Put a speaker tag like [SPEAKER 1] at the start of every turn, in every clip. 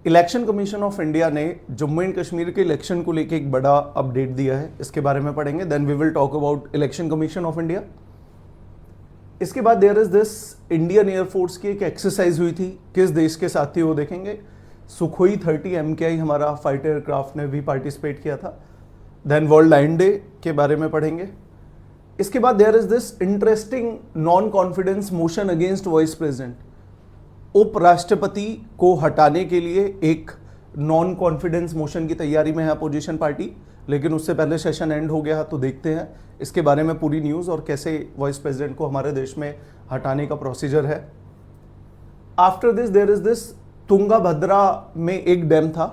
[SPEAKER 1] Election commission of India ने Jammu and Kashmir के election को लेकर एक बड़ा अपडेट दिया है, इसके बारे में पढ़ेंगे। Then we will talk about election commission of India. इसके बाद there is this Indian air force की एक एक्सरसाइज हुई थी, किस देश के साथ थी वो देखेंगे। सुखोई 30 MKI हमारा फाइटर एयरक्राफ्ट ने भी पार्टिसिपेट किया था। देन वर्ल्ड लायन डे के बारे में पढ़ेंगे। इसके बाद there is this interesting non confidence motion against vice president. उपराष्ट्रपति को हटाने के लिए एक नॉन कॉन्फिडेंस मोशन की तैयारी में है अपोजिशन पार्टी, लेकिन उससे पहले सेशन एंड हो गया। तो देखते हैं इसके बारे में पूरी न्यूज़ और कैसे वाइस प्रेसिडेंट को हमारे देश में हटाने का प्रोसीजर है। After this there is this Tungabhadra में एक डैम था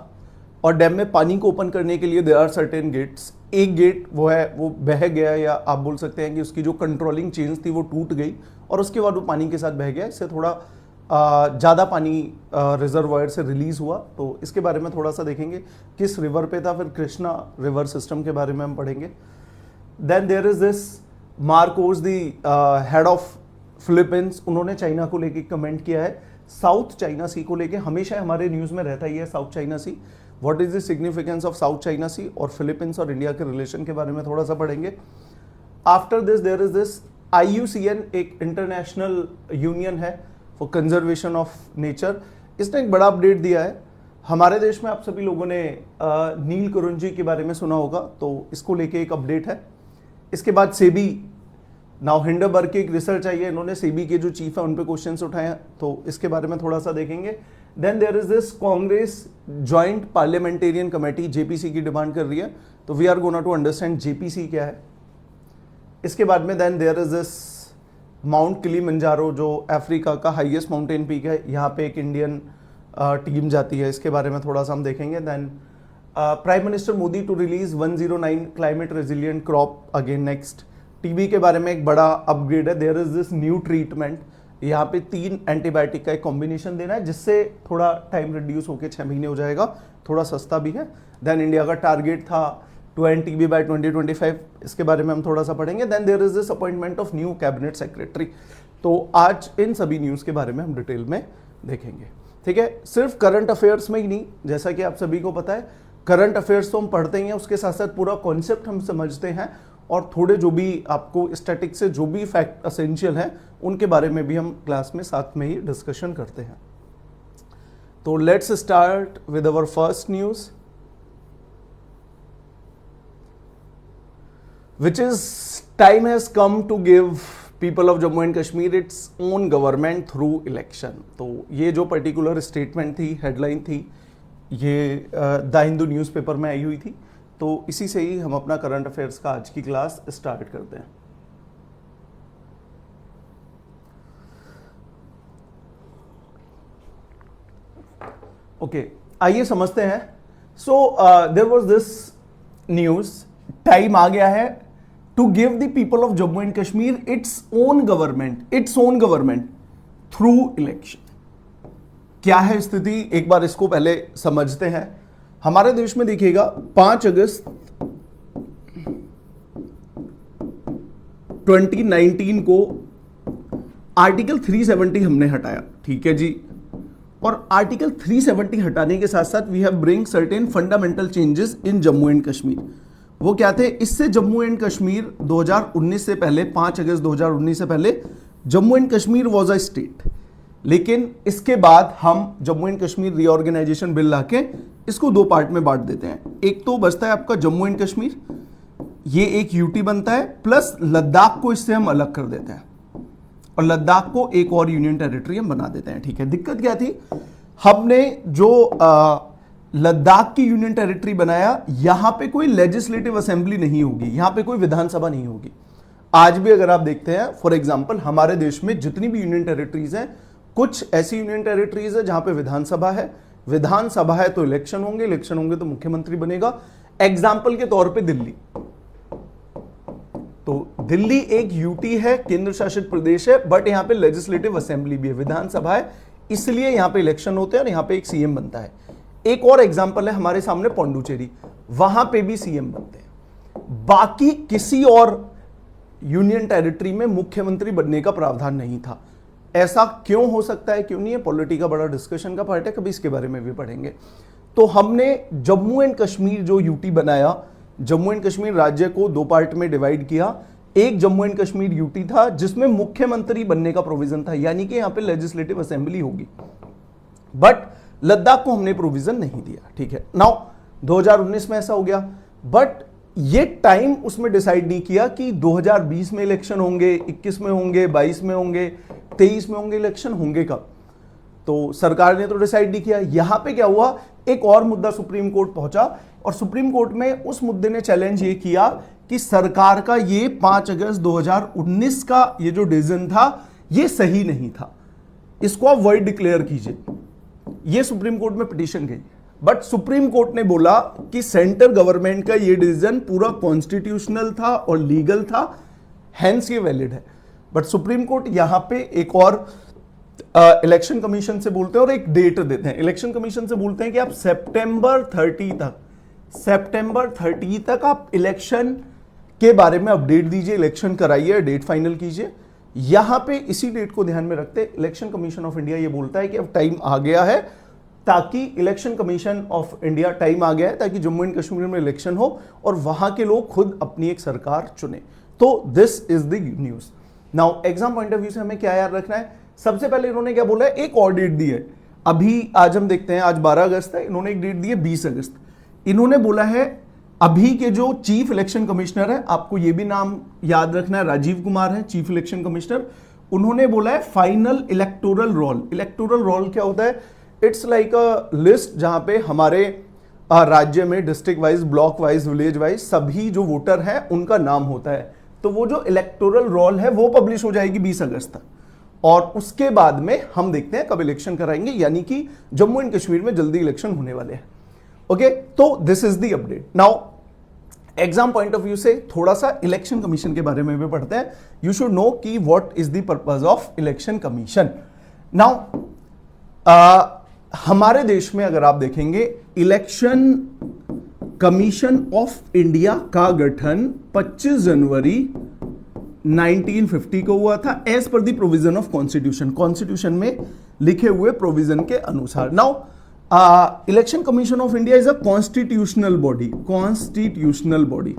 [SPEAKER 1] और डैम में पानी को ओपन करने के लिए देयर आर सर्टेन गेट्स। एक गेट वो बह गया, या आप बोल सकते हैं कि उसकी जो कंट्रोलिंग चेन्स थी वो टूट गई और उसके बाद वो पानी के साथ बह गया। इससे थोड़ा ज़्यादा पानी रिजर्वायर से रिलीज हुआ। तो इसके बारे में थोड़ा सा देखेंगे किस रिवर पे था। फिर कृष्णा रिवर सिस्टम के बारे में हम पढ़ेंगे। Then there is this Marcos the head of Philippines, उन्होंने चाइना को लेके कमेंट किया है। साउथ चाइना सी को लेके हमेशा हमारे न्यूज़ में रहता ही है South China Sea. What is the significance of South China Sea, और फिलीपींस और इंडिया के रिलेशन के बारे में थोड़ा सा पढ़ेंगे। After this there is this IUCN, एक इंटरनेशनल यूनियन है फॉर कंजर्वेशन ऑफ नेचर। इसने एक बड़ा अपडेट दिया है। हमारे देश में आप सभी लोगों ने नील कुरुंजी के बारे में सुना होगा, तो इसको लेके एक अपडेट है। इसके बाद सेबी, नाउ हिंडनबर्ग की एक रिसर्च आई है, इन्होंने सेबी के जो चीफ है उन पे क्वेश्चंस उठाए हैं, तो इसके बारे में थोड़ा सा देखेंगे। Then there is this Congress joint parliamentarian committee JPC की डिमांड कर रही है, तो we are gonna to understand JPC क्या है। इसके बाद में then there is this Mount Kilimanjaro, जो अफ्रीका का हाईएस्ट माउंटेन पीक है, यहाँ पे एक इंडियन टीम जाती है, इसके बारे में थोड़ा सा हम देखेंगे। Then prime minister Modi to release 109 climate resilient crop again next. TB के बारे में एक बड़ा अपग्रेड है। There is this new treatment, यहाँ पे 3 एंटीबायोटिक का एक कॉम्बिनेशन देना है, जिससे थोड़ा टाइम रिड्यूस होकर 6 महीने हो जाएगा, थोड़ा सस्ता भी है। देन इंडिया का टारगेट था टू एंड TB बाय 2025, इसके बारे में हम थोड़ा सा पढ़ेंगे। Then there is this appointment of new cabinet secretary. तो आज इन सभी न्यूज़ के बारे में हम डिटेल में देखेंगे, ठीक है। सिर्फ करंट अफेयर्स में ही नहीं, जैसा कि आप सभी को पता है करंट अफेयर्स तो हम पढ़ते ही हैं, उसके साथ साथ पूरा कॉन्सेप्ट हम समझते हैं, और थोड़े जो भी आपको स्टैटिक्स से जो भी फैक्ट असेंशियल हैं उनके बारे में भी हम क्लास में साथ में ही डिस्कशन करते हैं। तो let's start with our first news, which is time has come to give people of Jammu and Kashmir its own government through election। तो ये जो पर्टिकुलर स्टेटमेंट थी, हेडलाइन थी, ये द हिंदू न्यूज़पेपर में आई हुई थी। तो इसी से ही हम अपना करंट अफेयर्स का आज की क्लास स्टार्ट करते हैं। ओके, आइए समझते हैं। So there was this news, time आ गया है to give the people of Jammu and Kashmir its own government through election. क्या है स्थिति, एक बार इसको पहले समझते हैं। हमारे देश में देखिएगा 5 अगस्त 2019 को आर्टिकल 370 हमने हटाया, ठीक है जी। और आर्टिकल 370 हटाने के साथ साथ we have bring certain fundamental changes in Jammu and Kashmir. वो क्या थे? इससे जम्मू एंड कश्मीर 2019 से पहले, 5 अगस्त 2019 से पहले Jammu and Kashmir was a state, लेकिन इसके बाद हम Jammu and Kashmir reorganisation bill लाके इसको 2 पार्ट में बांट देते हैं। एक तो बचता है आपका जम्मू एंड कश्मीर, ये एक यूटी बनता है, प्लस लद्दाख को इससे हम अलग कर देते हैं और लद्दाख को एक और यूनियन टेरिटरी हम बना देते हैं, ठीक है। दिक्कत क्या थी? हमने जो लद्दाख की यूनियन टेरिटरी बनाया, यहां पे कोई लेजिस्लेटिव असेंबली नहीं होगी, यहां पे कोई विधानसभा नहीं होगी। आज भी अगर आप देखते हैं, फॉर एग्जांपल हमारे देश में जितनी भी यूनियन टेरिटरीज हैं, कुछ ऐसी यूनियन टेरिटरीज है जहां पे विधानसभा है, विधानसभा है तो इलेक्शन होंगे, इलेक्शन होंगे तो मुख्यमंत्री बनेगा। एग्जाम्पल के तौर पे दिल्ली, तो दिल्ली एक यूटी है, केंद्र शासित प्रदेश है, बट यहां पे लेजिस्लेटिव असेंबली भी है, विधानसभा है, इसलिए यहां पे इलेक्शन होते हैं और यहां पे एक सीएम बनता है। एक और एग्जाम्पल है हमारे सामने पौंडुचेरी, वहां पे भी सीएम बनते हैं। बाकी किसी और यूनियन टेरिटरी में मुख्यमंत्री बनने का प्रावधान नहीं था। ऐसा क्यों हो सकता है, क्यों नहीं है, पॉलिटी का बड़ा डिस्कशन का पार्ट है, कभी इसके बारे में भी पढ़ेंगे। तो हमने जम्मू एंड कश्मीर जो यूटी बनाया, जम्मू एंड कश्मीर राज्य को दो पार्ट में डिवाइड किया। एक जम्मू एंड कश्मीर यूटी था जिसमें मुख्यमंत्री बनने का प्रोविजन था, यानी कि यहां पे लेजिस्लेटिव असेंबली होगी, बट लद्दाख को हमने प्रोविजन नहीं दिया। ठीक है, नाउ 2019 में ऐसा हो गया, बट ये टाइम उसमें डिसाइड नहीं किया कि 2020 में इलेक्शन होंगे, 21 में होंगे, 22 में होंगे, 23 में होंगे, इलेक्शन होंगे कब। तो सरकार ने तो डिसाइड नहीं किया। यहां पे क्या हुआ, एक और मुद्दा सुप्रीम कोर्ट पहुंचा, और सुप्रीम कोर्ट में उस मुद्दे ने चैलेंज ये किया कि सरकार का ये 5 अगस्त 2019 का ये जो डिसीजन था ये सही नहीं था, इसको आप वॉइड डिक्लेयर कीजिए। ये सुप्रीम कोर्ट में पिटीशन गई, बट सुप्रीम कोर्ट ने बोला कि सेंट्रल गवर्नमेंट का ये डिसीजन पूरा कॉन्स्टिट्यूशनल था और लीगल था, हेंस ये वैलिड है। बट सुप्रीम कोर्ट यहां पे एक और इलेक्शन कमीशन से बोलते हैं और एक डेट देते हैं। इलेक्शन कमीशन से बोलते हैं कि आप सितंबर 30 तक आप इलेक्शन के बारे में अपडेट दीजिए, इलेक्शन कराइए, डेट फाइनल कीजिए। यहां पे इसी डेट को ध्यान में रखते इलेक्शन कमीशन ऑफ इंडिया ये बोलता है कि अब टाइम आ गया है, ताकि election commission of India time आ गया है ताकि जम्मू एंड कश्मीर में इलेक्शन हो और वहां के लोग खुद अपनी एक सरकार चुने। तो this is the news. Now exam point of view से हमें क्या याद रखना है, सबसे पहले इन्होंने क्या बोला है, एक और डेट दी है। अभी आज हम देखते हैं, आज 12 अगस्त है, इन्होंने एक डेट दी है 20 अगस्त। इन्होंने बोला है अभी के जो चीफ इलेक्शन कमिश्नर है, आपको ये भी नाम याद रखना है, राजीव कुमार है चीफ इलेक्शन कमिश्नर। उन्होंने बोला है final electoral roll. Electoral roll क्या होता है, इट्स लाइक अ लिस्ट जहां पे हमारे राज्य में district wise, block wise, village wise सभी जो वोटर हैं उनका नाम होता है। तो वो जो इलेक्टोरल रोल है वो पब्लिश हो जाएगी 20 अगस्त तक, और उसके बाद में हम देखते हैं कब इलेक्शन कराएंगे, यानी कि जम्मू एंड कश्मीर में जल्दी इलेक्शन होने वाले हैं। ओके, तो this is the update. Now exam point of view से थोड़ा सा इलेक्शन कमीशन के बारे में भी पढ़ते हैं। यू शुड नो कि what is the purpose of election commission. Now हमारे देश में अगर आप देखेंगे, इलेक्शन कमीशन ऑफ इंडिया का गठन 25 जनवरी 1950 को हुआ था, as per the provision of constitution, constitution में लिखे हुए प्रोविजन के अनुसार। Now election commission of India is a constitutional body, constitutional body.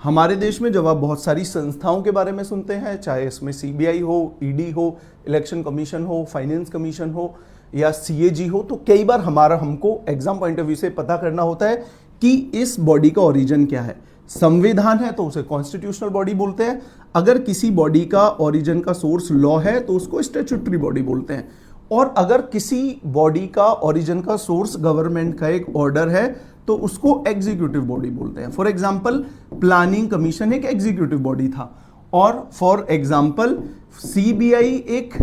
[SPEAKER 1] हमारे देश में जब आप बहुत सारी संस्थाओं के बारे में सुनते हैं, चाहे इसमें सीबीआई हो, ईडी हो, इलेक्शन कमीशन हो, फाइनेंस कमीशन हो या सीएजी हो, तो कई बार हमको एग्जाम पॉइंट ऑफ व्यू से पता करना होता है कि इस बॉडी का ओरिजिन क्या है। संविधान है तो उसे कॉन्स्टिट्यूशनल बॉडी बोलते हैं, अगर किसी बॉडी का ओरिजिन का सोर्स लॉ है तो उसको स्टैट्यूटरी बॉडी बोलते हैं, और अगर किसी बॉडी का ओरिजिन का सोर्स गवर्नमेंट का एक ऑर्डर है तो उसको एग्जीक्यूटिव बॉडी बोलते हैं। फॉर एग्जांपल प्लानिंग कमीशन एक एग्जीक्यूटिव बॉडी था, और फॉर एग्जांपल सीबीआई एक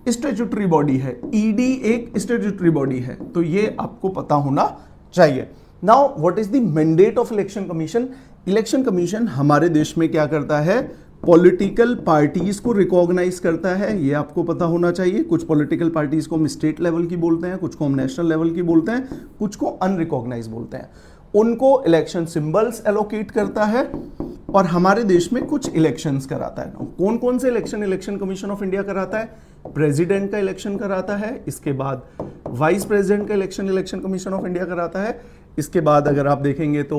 [SPEAKER 1] स्टैट्यूटरी बॉडी है, ईडी एक स्टैट्यूटरी बॉडी है, तो ये आपको पता होना चाहिए। Now what is the mandate of election commission. Election commission हमारे देश में क्या करता है, पॉलिटिकल पार्टीज को रिकॉग्नाइज करता है, ये आपको पता होना चाहिए। कुछ पॉलिटिकल पार्टीज को हम स्टेट लेवल की बोलते हैं, कुछ को हम नेशनल लेवल की बोलते हैं, कुछ को अनरिकॉग्नाइज बोलते हैं। उनको इलेक्शन सिंबल्स एलोकेट करता है और हमारे देश में कुछ इलेक्शंस कराता है। कौन कौन से इलेक्शन कमीशन ऑफ इंडिया कराता है, प्रेसिडेंट का इलेक्शन कराता है, इसके बाद वाइस प्रेसिडेंट का इलेक्शन कमीशन ऑफ इंडिया कराता है, इसके बाद अगर आप देखेंगे तो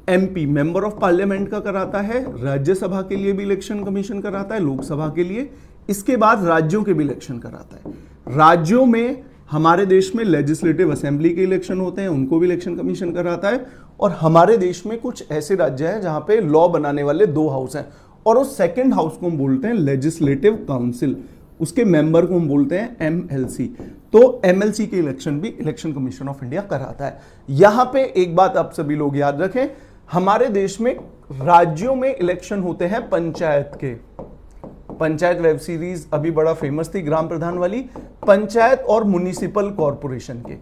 [SPEAKER 1] एमपी मेंबर ऑफ पार्लियामेंट का कराता है, राज्यसभा के लिए भी इलेक्शन कमीशन कराता है, लोकसभा के लिए, इसके बाद राज्यों के भी इलेक्शन कराता है। राज्यों में हमारे देश में लेजिस्लेटिव असेंबली के इलेक्शन होते हैं, उनको भी इलेक्शन कमीशन कराता है। और हमारे देश में कुछ ऐसे राज्य हैं जहां पे लॉ बनाने वाले 2 हाउस हैं, और उस सेकेंड हाउस को हम बोलते हैं लेजिस्लेटिव काउंसिल, उसके मेंबर को हम बोलते हैं एमएलसी। तो एमएलसी के इलेक्शन भी इलेक्शन कमीशन ऑफ इंडिया कराता है। यहां पे एक बात आप सभी लोग याद रखें, हमारे देश में राज्यों में इलेक्शन होते हैं पंचायत के। पंचायत वेब सीरीज अभी बड़ा फेमस थी, ग्राम प्रधान वाली, पंचायत और म्युनिसिपल कॉर्पोरेशन के।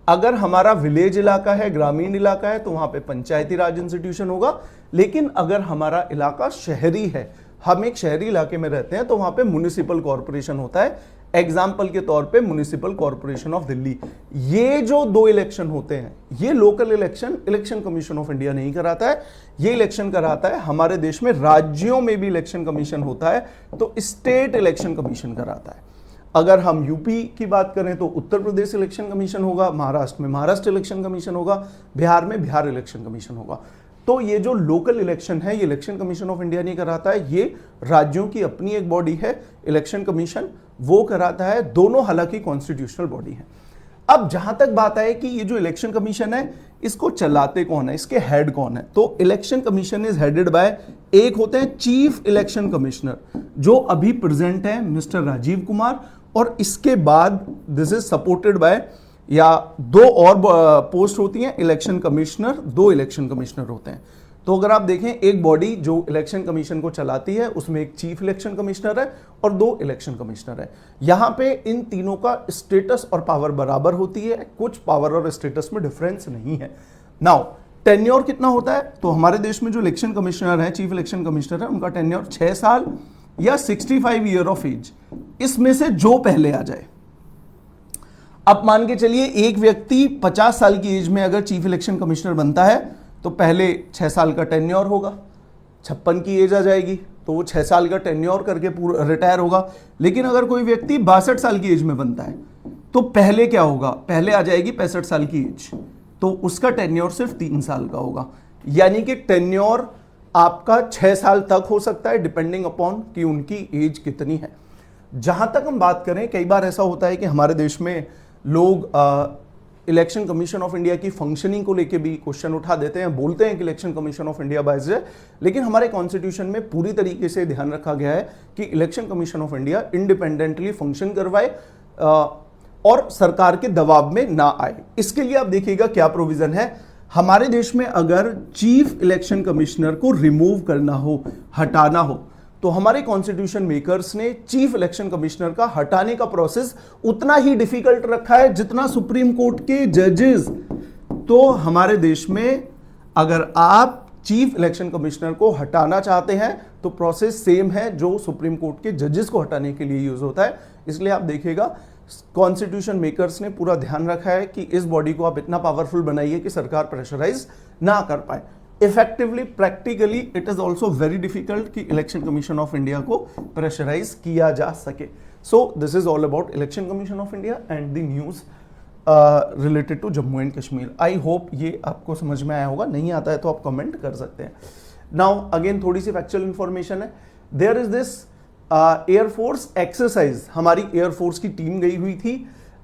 [SPEAKER 1] अगर हमारा विलेज इलाका है, ग्रामीण इलाका है, तो वहां पे पंचायती राज इंस्टीट्यूशन होगा, लेकिन अगर हमारा इलाका शहरी है, हम एक शहरी इलाके में रहते हैं, तो वहां पे म्युनिसिपल कॉर्पोरेशन होता है। एग्जाम्पल के तौर पे म्युनिसिपल कॉर्पोरेशन ऑफ दिल्ली। ये जो 2 इलेक्शन होते हैं, ये local election commission of India नहीं कराता है, ये इलेक्शन कराता है हमारे देश में राज्यों में भी इलेक्शन कमीशन होता है, तो स्टेट इलेक्शन कमीशन कराता है। अगर हम यूपी की बात करें तो उत्तर प्रदेश इलेक्शन कमीशन होगा, महाराष्ट्र में महाराष्ट्र इलेक्शन कमीशन होगा, बिहार में बिहार इलेक्शन कमीशन होगा। तो ये जो लोकल इलेक्शन है ये इलेक्शन कमीशन ऑफ इंडिया नहीं कराता है, ये राज्यों की अपनी एक बॉडी है इलेक्शन कमीशन, वो कराता है। दोनों हालांकि कॉन्स्टिट्यूशनल बॉडी है। अब जहां तक बात आए कि ये जो इलेक्शन कमीशन है इसको चलाते कौन है, इसके हेड कौन है, तो election commission is headed by, एक होते हैं चीफ इलेक्शन कमिश्नर जो अभी प्रेजेंट है मिस्टर राजीव कुमार, और इसके बाद दिस इज सपोर्टेड बाय या दो और पोस्ट होती हैं इलेक्शन कमिश्नर, दो इलेक्शन कमिश्नर होते हैं। तो अगर आप देखें एक बॉडी जो इलेक्शन कमीशन को चलाती है उसमें एक चीफ इलेक्शन कमिश्नर है और दो इलेक्शन कमिश्नर है। यहां पे इन तीनों का स्टेटस और पावर बराबर होती है, कुछ पावर और स्टेटस में डिफरेंस नहीं है। नाउ टेन्योर कितना होता है, तो हमारे देश में जो इलेक्शन कमिश्नर है, चीफ इलेक्शन कमिश्नर है, उनका टेन्योर 6 साल या 65 ईयर ऑफ एज, इसमें से जो पहले आ जाए। अब मान के चलिए एक व्यक्ति 50 साल की एज में अगर चीफ इलेक्शन कमिश्नर बनता है तो पहले 6 साल का टेन्योर होगा, 56 की एज आ जाएगी तो वो 6 साल का टेन्योर करके पूरा रिटायर होगा। लेकिन अगर कोई व्यक्ति 62 साल की एज में बनता है तो पहले क्या होगा, पहले आ जाएगी 65 साल की एज, तो उसका टेन्योर सिर्फ 3 साल का होगा। यानी कि टेन्योर आपका 6 साल तक हो सकता है डिपेंडिंग अपॉन कि उनकी एज कितनी है। जहां तक हम बात करें, कई बार ऐसा होता है कि हमारे देश में लोग इलेक्शन कमीशन ऑफ इंडिया की फंक्शनिंग को लेके भी क्वेश्चन उठा देते हैं, बोलते हैं कि election commission of India biased है, लेकिन हमारे कॉन्स्टिट्यूशन में पूरी तरीके से ध्यान रखा गया है कि election commission of India independently function करवाए और सरकार के दबाव में ना आए। इसके लिए आप देखिएगा क्या प्रोविजन है हमारे देश में। अगर चीफ इलेक्शन कमिश्नर को रिमूव करना हो, हटाना हो, तो हमारे कॉन्स्टिट्यूशन मेकर्स ने चीफ इलेक्शन कमिश्नर का हटाने का प्रोसेस उतना ही डिफिकल्ट रखा है जितना सुप्रीम कोर्ट के जजेस। तो हमारे देश में अगर आप चीफ इलेक्शन कमिश्नर को हटाना चाहते हैं तो प्रोसेस सेम है जो सुप्रीम कोर्ट के जजेस को हटाने के लिए यूज होता है। इसलिए आप देखिएगा कॉन्स्टिट्यूशन मेकर्स ने पूरा ध्यान रखा है कि इस बॉडी को आप इतना पावरफुल बनाइए कि सरकार प्रेशराइज ना कर पाए। Effectively practically it is also very difficult कि इलेक्शन कमीशन ऑफ इंडिया को प्रेशराइज किया जा सके। So this is all about election commission of India and the news related to Jammu and Kashmir. I hope ये आपको समझ में आया होगा, नहीं आता है तो आप कमेंट कर सकते हैं। नाउ अगेन थोड़ी सी फैक्चुअल इंफॉर्मेशन है। There is this air force exercise, हमारी एयरफोर्स की टीम गई हुई थी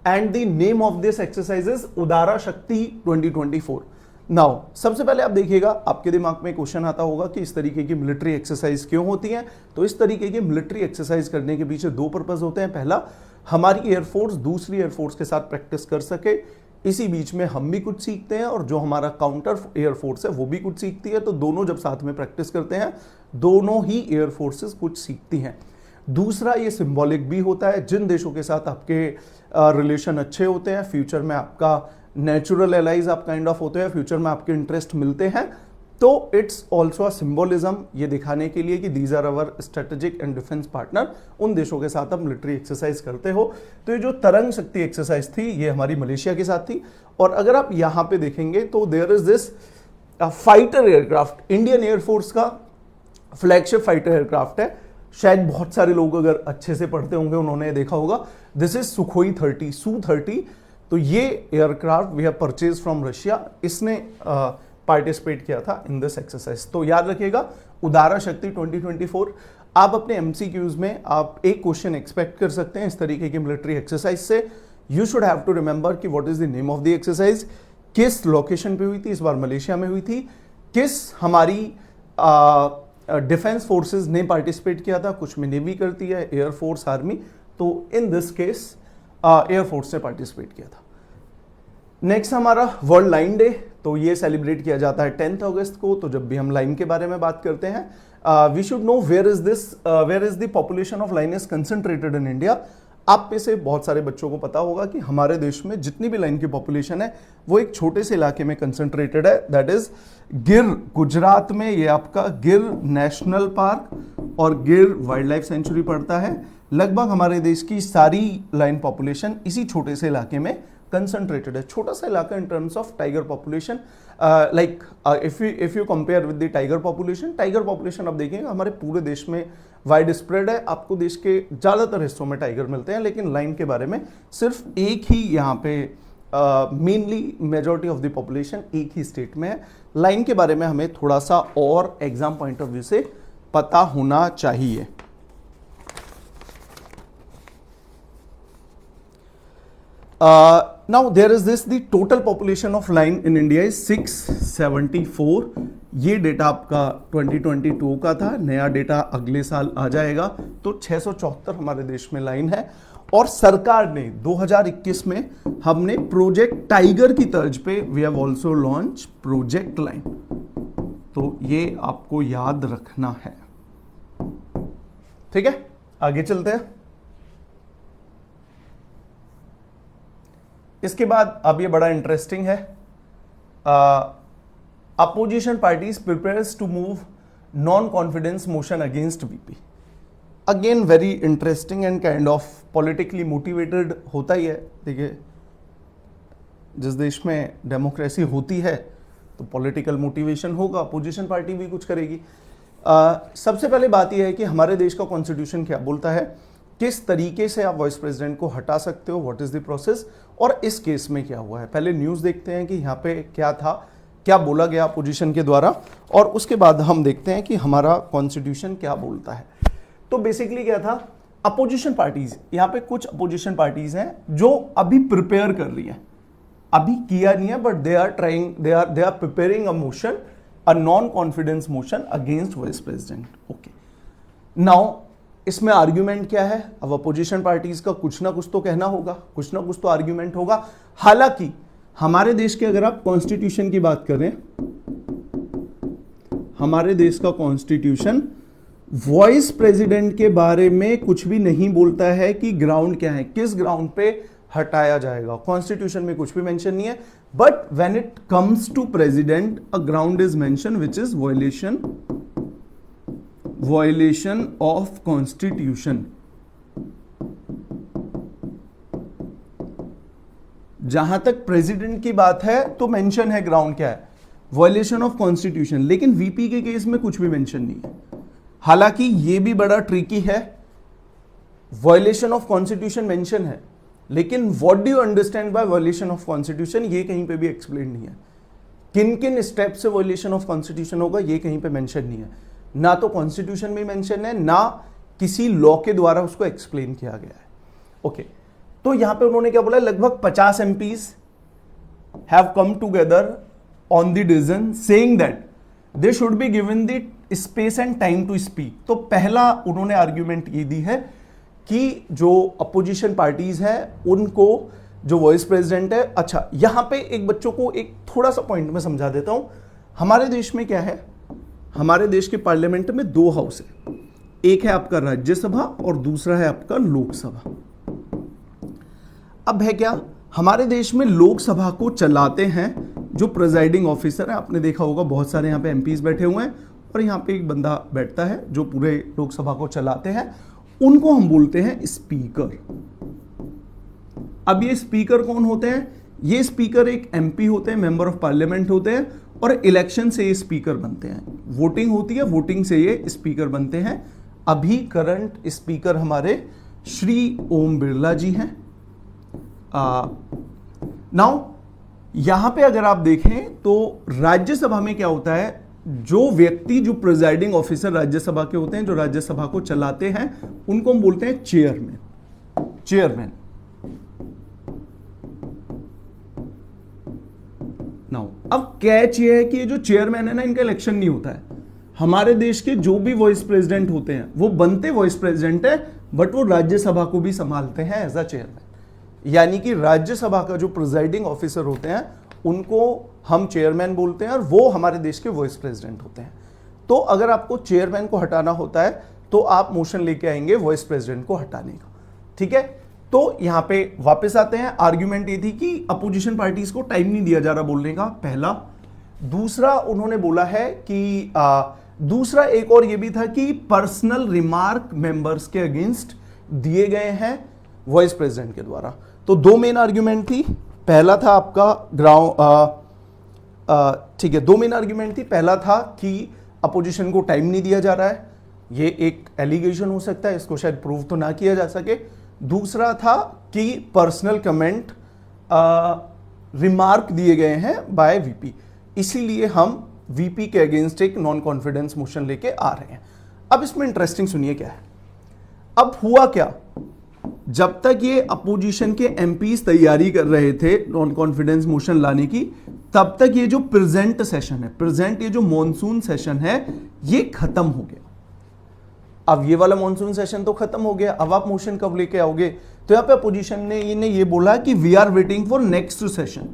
[SPEAKER 1] and the name of this exercise is Udara Shakti 2024। Now सबसे पहले आप देखिएगा, आपके दिमाग में क्वेश्चन आता होगा कि इस तरीके की मिलिट्री एक्सरसाइज क्यों होती हैं। तो इस तरीके की मिलिट्री एक्सरसाइज करने के पीछे दो पर्पस होते हैं। पहला, हमारी एयरफोर्स दूसरी एयरफोर्स के साथ प्रैक्टिस कर सके, इसी बीच में हम भी कुछ सीखते हैं और जो हमारा काउंटर एयरफोर्स है वो भी कुछ सीखती है। तो दोनों जब साथ में प्रैक्टिस करते हैं दोनों ही एयरफोर्सेस कुछ सीखती हैं। दूसरा, ये सिंबॉलिक भी होता है, जिन देशों के साथ आपके रिलेशन अच्छे होते हैं, फ्यूचर में आपका नेचुरल एलाइज आप काइंड ऑफ होते हैं, फ्यूचर में आपके इंटरेस्ट मिलते हैं, तो इट्स ऑल्सो अ सिंबोलिज्म, ये दिखाने के लिए कि these are our strategic and defence partner. उन देशों के साथ आप मिलिट्री एक्सरसाइज करते हो। तो ये जो तरंग शक्ति एक्सरसाइज थी ये हमारी मलेशिया के साथ थी। और अगर आप यहाँ पे देखेंगे तो there is this fighter aircraft, Indian air force का फ्लैगशिप फाइटर एयरक्राफ्ट है। शायद बहुत सारे लोग अगर अच्छे से पढ़ते होंगे उन्होंने देखा होगा, दिस इज सुखोई 30 Su-30। तो ये aircraft we have purchase from Russia, इसने पार्टिसिपेट किया था इन दिस एक्सरसाइज। तो याद रखिएगा उदारा शक्ति 2024। आप अपने एमसीक्यूज में आप एक क्वेश्चन एक्सपेक्ट कर सकते हैं इस तरीके की मिलिट्री एक्सरसाइज से। You should have to remember कि what is the name of the exercise, किस लोकेशन पे हुई थी, इस बार मलेशिया में हुई थी, किस हमारी डिफेंस फोर्सेस ने पार्टिसिपेट किया था, कुछ में नेवी करती है, एयरफोर्स, आर्मी, तो इन दिस केस एयरफोर्स ने पार्टिसिपेट किया था। नेक्स्ट हमारा वर्ल्ड लाइन डे, तो ये सेलिब्रेट किया जाता है 10 अगस्त को। तो जब भी हम लाइन के बारे में बात करते हैं we should know where is the population of lion is concentrated in India. आप में से बहुत सारे बच्चों को पता होगा कि हमारे देश में जितनी भी लाइन की पॉपुलेशन है वो एक छोटे से इलाके में कंसंट्रेटेड है, दैट इज गिर, गुजरात में। ये आपका गिर नेशनल पार्क और गिर वाइल्ड लाइफ सेंचुरी पड़ता है। लगभग हमारे देश की सारी लाइन पॉपुलेशन इसी छोटे से इलाके में कंसंट्रेटेड है। छोटा सा इलाका in terms of tiger population, like if you compare with the tiger population आप देखेंगे हमारे पूरे देश में वाइड स्प्रेड है, आपको देश के ज़्यादातर हिस्सों में टाइगर मिलते हैं, लेकिन लाइन के बारे में सिर्फ एक ही यहाँ पे mainly majority of the population एक ही स्टेट में है। लाइन के बारे में हमें थोड़ा सा और एग्जाम पॉइंट ऑफ व्यू से पता होना चाहिए। Now there is this, the total population of lion in India is 674। ये डेटा आपका 2022 का था, नया डेटा अगले साल आ जाएगा। तो 674 हमारे देश में लाइन है, और सरकार ने 2021 में हमने प्रोजेक्ट टाइगर की तर्ज पे we have also launch project lion. तो ये आपको याद रखना है, ठीक है। आगे चलते हैं। इसके बाद अब ये बड़ा इंटरेस्टिंग है, opposition parties prepares to move non confidence motion against VP. Again very interesting and kind of politically motivated होता ही है। देखिए, जिस देश में डेमोक्रेसी होती है तो पॉलिटिकल मोटिवेशन होगा, अपोजिशन पार्टी भी कुछ करेगी। सबसे पहले बात यह है कि हमारे देश का कॉन्स्टिट्यूशन क्या बोलता है, किस तरीके से आप वाइस प्रेसिडेंट को हटा सकते हो, व्हाट इज द प्रोसेस, और इस केस में क्या हुआ है। पहले न्यूज़ देखते हैं कि यहाँ पे क्या था, क्या बोला गया अपोजिशन के द्वारा, और उसके बाद हम देखते हैं कि हमारा कॉन्स्टिट्यूशन क्या बोलता है। तो बेसिकली क्या था, अपोजिशन पार्टीज, यहाँ पे कुछ अपोजिशन पार्टीज हैं जो अभी प्रिपेयर कर रही हैं, अभी किया नहीं है, but they are trying, they are preparing a motion, a non confidence motion against vice president. Okay, now इसमें आर्ग्यूमेंट क्या है। अब अपोजिशन पार्टीज का कुछ ना कुछ तो कहना होगा, कुछ ना कुछ तो आर्ग्यूमेंट होगा। हालांकि हमारे देश के अगर आप कॉन्स्टिट्यूशन की बात करें, हमारे देश का कॉन्स्टिट्यूशन वॉइस प्रेसिडेंट के बारे में कुछ भी नहीं बोलता है कि ग्राउंड क्या है, किस ग्राउंड पे हटाया जाएगा। कॉन्स्टिट्यूशन में कुछ भी मेंशन नहीं है, but when it comes to president a ground is mention which is violation of constitution. जहां तक प्रेसिडेंट की बात है तो मेंशन है ग्राउंड क्या है, वायलेशन ऑफ कॉन्स्टिट्यूशन, लेकिन वीपी के केस में कुछ भी मेंशन नहीं है। हालांकि ये भी बड़ा ट्रिकी है, वायलेशन ऑफ कॉन्स्टिट्यूशन मेंशन है, लेकिन what do you understand by violation of constitution ये कहीं पे भी एक्सप्लेन नहीं है। किन किन स्टेप से वायलेशन ऑफ कॉन्स्टिट्यूशन होगा ये कहीं पे मेंशन नहीं है, ना तो कॉन्स्टिट्यूशन में मेंशन है, ना किसी लॉ के द्वारा उसको एक्सप्लेन किया गया है। ओके, तो यहां पे उन्होंने क्या बोला, लगभग 50 MPs have come together on the decision saying that they should be given the space and time to speak. तो पहला उन्होंने आर्ग्यूमेंट ये दी है कि जो अपोजिशन पार्टीज है उनको जो वाइस प्रेसिडेंट है, अच्छा यहां पे एक बच्चों को एक थोड़ा सा पॉइंट में समझा देता हूं। हमारे देश में क्या है, हमारे देश के पार्लियामेंट में 2 हाउस है, एक है आपका राज्यसभा और दूसरा है आपका लोकसभा। अब है क्या, हमारे देश में लोकसभा को चलाते हैं जो प्रिजाइडिंग ऑफिसर है। आपने देखा होगा बहुत सारे यहाँ पे एमपीज बैठे हुए हैं और यहाँ पे एक बंदा बैठता है जो पूरे लोकसभा को चलाते हैं, उनको हम बोलते हैं स्पीकर। अब ये स्पीकर कौन होते हैं, ये स्पीकर एक एमपी होते हैं, मेंबर ऑफ पार्लियामेंट होते हैं, और इलेक्शन से ये स्पीकर बनते हैं, वोटिंग होती है, वोटिंग से ये स्पीकर बनते हैं। अभी करंट स्पीकर हमारे श्री ओम बिरला जी हैं। नाउ यहां पे अगर आप देखें तो राज्यसभा में क्या होता है, जो व्यक्ति जो प्रिजाइडिंग ऑफिसर राज्यसभा के होते हैं, जो राज्यसभा को चलाते हैं, उनको हम बोलते हैं चेयरमैन। नाउ अब कैच ये है कि ये जो चेयरमैन है ना, इनका इलेक्शन नहीं होता है। हमारे देश के जो भी वाइस प्रेसिडेंट होते हैं वो बनते वाइस प्रेसिडेंट है, बट वो राज्यसभा को भी संभालते हैं एज अ चेयरमैन। यानी कि राज्यसभा का जो प्रिजाइडिंग ऑफिसर होते हैं उनको हम चेयरमैन बोलते हैं और वो हमारे देश के वाइस प्रेसिडेंट होते हैं। तो अगर आपको चेयरमैन को हटाना होता है तो आप मोशन लेके आएंगे वाइस प्रेसिडेंट को हटाने का, ठीक है। तो यहां पे वापस आते हैं, आर्ग्यूमेंट ये थी कि अपोजिशन पार्टीज को टाइम नहीं दिया जा रहा बोलने का, पहला। दूसरा उन्होंने बोला है कि दूसरा एक और ये भी था कि पर्सनल रिमार्क मेंबर्स के अगेंस्ट दिए गए हैं वाइस प्रेसिडेंट के द्वारा। तो 2 मेन आर्ग्यूमेंट थी, पहला था आपका ठीक है, 2 मेन आर्ग्यूमेंट थी। पहला था कि अपोजिशन को टाइम नहीं दिया जा रहा है, ये एक एलिगेशन हो सकता है, इसको शायद प्रूव तो ना किया जा सके। दूसरा था कि पर्सनल कमेंट रिमार्क दिए गए हैं बाय वीपी, इसीलिए हम वीपी के अगेंस्ट एक नॉन कॉन्फिडेंस मोशन लेके आ रहे हैं। अब इसमें इंटरेस्टिंग सुनिए क्या है। अब हुआ क्या, जब तक ये अपोजिशन के एमपीज तैयारी कर रहे थे नॉन कॉन्फिडेंस मोशन लाने की, तब तक ये जो प्रेजेंट सेशन है, प्रेजेंट ये जो मॉनसून सेशन है, ये खत्म हो गया। अब ये वाला मॉनसून सेशन तो खत्म हो गया, अब आप मोशन कब लेके आओगे? तो यहां पे अपोजिशन ने ये बोला कि we are waiting for next session.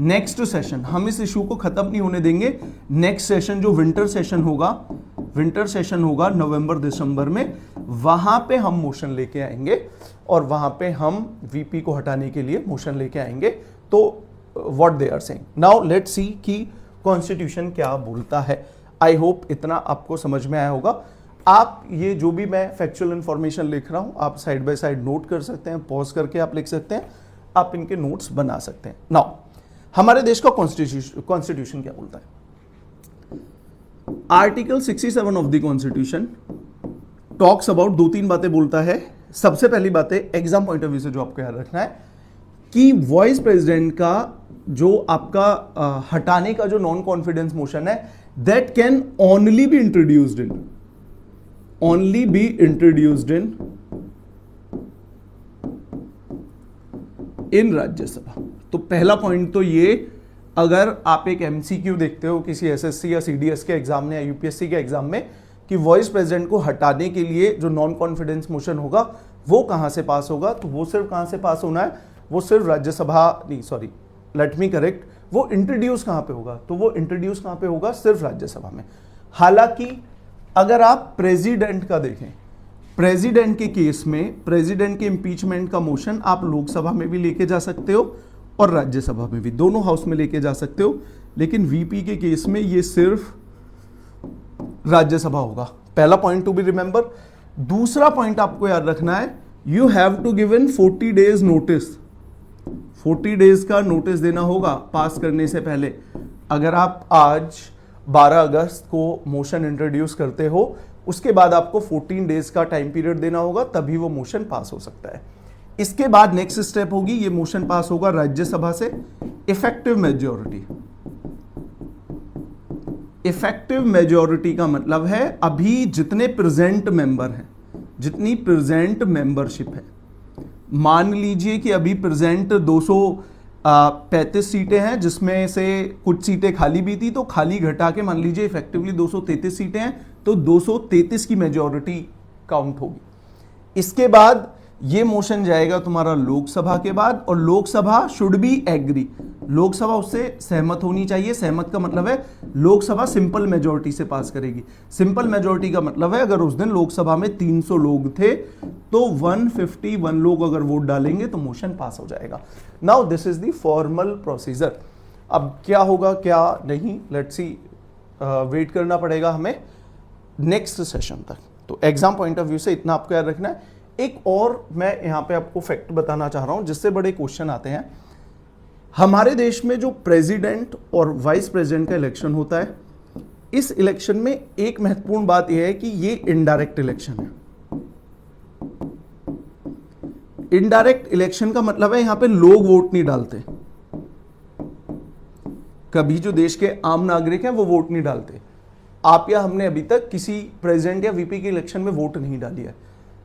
[SPEAKER 1] Next session, हम इस इशू को खत्म नहीं होने देंगे। नेक्स्ट सेशन जो विंटर सेशन होगा नवंबर दिसंबर में, वहां पे हम मोशन लेके आएंगे और वहां पे हम वीपी को हटाने के लिए मोशन लेके आएंगे। तो what they are saying now, let's see कि कॉन्स्टिट्यूशन क्या बोलता है। आई होप इतना आपको समझ में आया होगा। आप ये जो भी मैं फैक्चुअल इंफॉर्मेशन लिख रहा हूं, आप साइड बाय साइड नोट कर सकते हैं, पॉज करके आप लिख सकते हैं, आप इनके नोट्स बना सकते हैं। नाउ हमारे देश का कॉन्स्टिट्यूशन क्या बोलता है? Article 67 of the constitution talks about, 2-3 बातें बोलता है। सबसे पहली बात है, एग्जाम पॉइंट ऑफ व्यू से जो आपको याद रखना है, कि वाइस प्रेसिडेंट का जो आपका हटाने का जो नॉन कॉन्फिडेंस मोशन है, that can only be introduced in Rajya Sabha. तो पहला पॉइंट तो ये, अगर आप एक एमसीक्यू देखते हो किसी एसएससी या सीडीएस के एग्जाम में या यूपीएससी के एग्जाम में, कि वाइस प्रेसिडेंट को हटाने के लिए जो नॉन कॉन्फिडेंस मोशन होगा वो कहां से पास होगा, तो वो सिर्फ कहां से पास होना है, वो सिर्फ राज्यसभा नहीं, सॉरी लेट मी करेक्ट, वो इंट्रोड्यूस कहां पे होगा, तो वो इंट्रोड्यूस कहां पे होगा, सिर्फ राज्यसभा में। हालांकि अगर आप प्रेसिडेंट का देखें, प्रेसिडेंट के केस में, प्रेसिडेंट के इंपीचमेंट का मोशन आप लोकसभा में भी लेके जा सकते हो और राज्यसभा में भी, दोनों हाउस में लेके जा सकते हो, लेकिन वीपी के केस में ये सिर्फ राज्यसभा होगा। पहला पॉइंट टू बी रिमेंबर। दूसरा पॉइंट आपको याद रखना है, you have to give in 40 days notice. 40 days का नोटिस देना होगा पास करने से पहले। अगर आप आज 12 अगस्त को मोशन इंट्रोड्यूस करते हो, उसके बाद आपको 14 डेज का टाइम पीरियड देना होगा, तभी वो मोशन पास हो सकता है। इसके बाद नेक्स्ट स्टेप होगी, ये मोशन पास होगा राज्यसभा से, इफेक्टिव मेजॉरिटी। इफेक्टिव मेजॉरिटी का मतलब है अभी जितने प्रेजेंट मेंबर हैं, जितनी प्रेजेंट मेंबरशिप है, मान लीजिए कि अभी प्रेजेंट 235 सीटें हैं, जिसमें से कुछ सीटें खाली भी थी, तो खाली घटा के मान लीजिए इफेक्टिवली 233 सीटें हैं, तो 233 की मेजॉरिटी काउंट होगी। इसके बाद ये मोशन जाएगा तुम्हारा लोकसभा के बाद, और Lok Sabha should be agree, Lok Sabha उससे सहमत होनी चाहिए। सहमत का मतलब है लोकसभा सिंपल मेजॉरिटी से पास करेगी। सिंपल मेजॉरिटी का मतलब है अगर उस दिन लोकसभा में 300 लोग थे तो 151 लोग अगर वोट डालेंगे तो मोशन पास हो जाएगा। Now this is the formal procedure. अब क्या होगा क्या नहीं, लेट्स सी, वेट करना पड़ेगा हमें नेक्स्ट सेशन तक। तो एग्जाम पॉइंट ऑफ व्यू से इतना आपको याद रखना है। एक और मैं यहां पे आपको फैक्ट बताना चाह रहा हूं जिससे बड़े क्वेश्चन आते हैं। हमारे देश में जो प्रेसिडेंट और वाइस प्रेसिडेंट का इलेक्शन होता है, इस इलेक्शन में एक महत्वपूर्ण बात यह है कि ये इनडायरेक्ट इलेक्शन है। इनडायरेक्ट इलेक्शन का मतलब है यहां पे लोग वोट नहीं डालते, कभी जो देश के आम नागरिक हैं वो वोट नहीं डालते। आप या हमने अभी तक किसी प्रेसिडेंट या वीपी के इलेक्शन में वोट नहीं डाली है।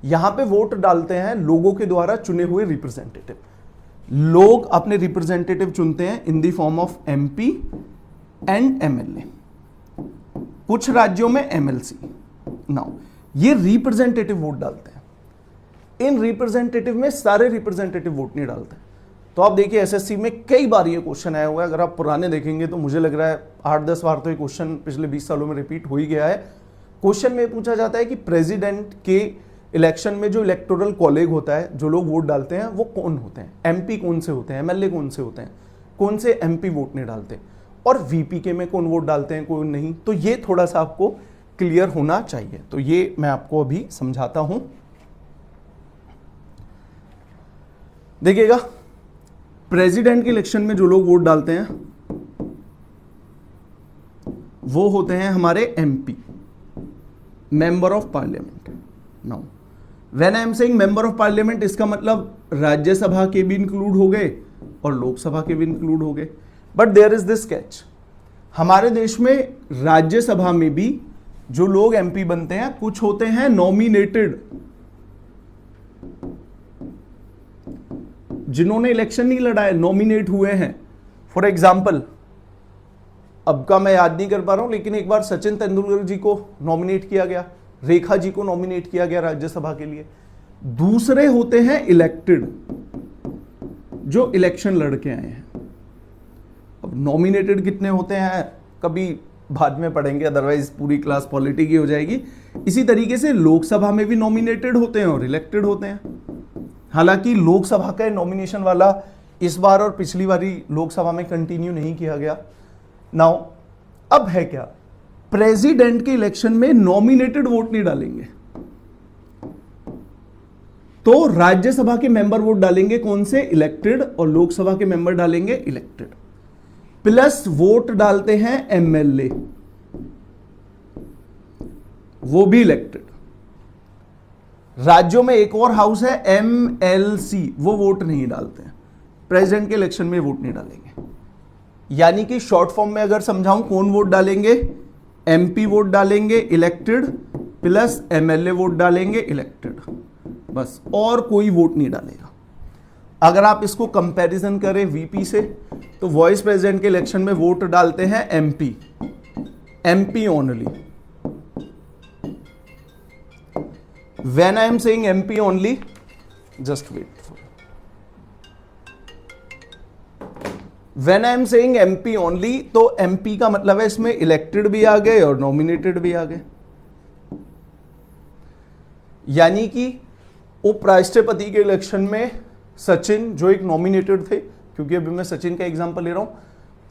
[SPEAKER 1] यहां पे वोट डालते हैं लोगों के द्वारा चुने हुए रिप्रेजेंटेटिव। लोग अपने रिप्रेजेंटेटिव चुनते हैं in the form of MP and MLA, कुछ राज्यों में एमएलसी। नाउ ये रिप्रेजेंटेटिव वोट डालते हैं। इन रिप्रेजेंटेटिव में सारे रिप्रेजेंटेटिव वोट नहीं डालते। तो आप देखिए एसएससी में कई बार ये क्वेश्चन आया हुआ है। अगर आप पुराने देखेंगे तो मुझे लग रहा है 8-10 बार तो ये क्वेश्चन पिछले 20 सालों में रिपीट हो ही गया है। क्वेश्चन में पूछा जाता है कि प्रेसिडेंट के इलेक्शन में जो इलेक्टोरल कॉलेज होता है, जो लोग वोट डालते हैं वो कौन होते हैं, एमपी कौन से होते हैं, एमएलए कौन से होते हैं, कौन से एमपी वोट नहीं डालते, और वीपी के में कौन वोट डालते हैं कौन नहीं। तो ये थोड़ा सा आपको क्लियर होना चाहिए। तो ये मैं आपको अभी समझाता हूं। देखिएगा, प्रेसिडेंट के इलेक्शन में जो लोग वोट डालते हैं वो होते हैं हमारे MP, member of parliament. Now when I am saying member of parliament, इसका मतलब राज्यसभा के भी इंक्लूड हो गए और लोकसभा के भी इंक्लूड हो गए। But there is this catch, हमारे देश में राज्यसभा में भी जो लोग एमपी बनते हैं कुछ होते हैं नॉमिनेटेड, जिन्होंने इलेक्शन नहीं लड़ा है, नॉमिनेट हुए हैं। फॉर एग्जाम्पल, अब का मैं याद नहीं कर पा रहा हूं, लेकिन एक बार सचिन तेंदुलकर जी को नॉमिनेट किया गया, रेखा जी को नॉमिनेट किया गया राज्यसभा के लिए। दूसरे होते हैं इलेक्टेड, जो इलेक्शन लड़के आए हैं। अब नॉमिनेटेड कितने होते हैं कभी बाद में पढ़ेंगे, अदरवाइज पूरी क्लास पॉलिटी की हो जाएगी। इसी तरीके से लोकसभा में भी नॉमिनेटेड होते हैं और इलेक्टेड होते हैं। हालांकि लोकसभा का नॉमिनेशन वाला इस बार और पिछली बारी लोकसभा में कंटिन्यू नहीं किया गया। नाउ अब है क्या, प्रेसिडेंट के इलेक्शन में नॉमिनेटेड वोट नहीं डालेंगे, तो राज्यसभा के मेंबर वोट डालेंगे कौन से, इलेक्टेड, और लोकसभा के मेंबर डालेंगे इलेक्टेड। प्लस वोट डालते हैं एमएलए, वो भी इलेक्टेड। राज्यों में एक और हाउस है एमएलसी, वो वोट नहीं डालते हैं, प्रेसिडेंट के इलेक्शन में वोट नहीं डालेंगे। यानी कि शॉर्ट फॉर्म में अगर समझाऊं, कौन वोट डालेंगे, एमपी वोट डालेंगे इलेक्टेड, प्लस एमएलए वोट डालेंगे इलेक्टेड, बस, और कोई वोट नहीं डालेगा। अगर आप इसको कंपैरिजन करें वीपी से, तो वाइस प्रेसिडेंट के इलेक्शन में वोट डालते हैं MP only. When I am saying MP only, just wait, when I am saying MP only, तो एमपी का मतलब है इसमें इलेक्टेड भी आ गए और नॉमिनेटेड भी आ गए। यानी कि उपराष्ट्रपति के इलेक्शन में सचिन, जो एक नॉमिनेटेड थे, क्योंकि अभी मैं सचिन का एग्जांपल ले रहा हूं,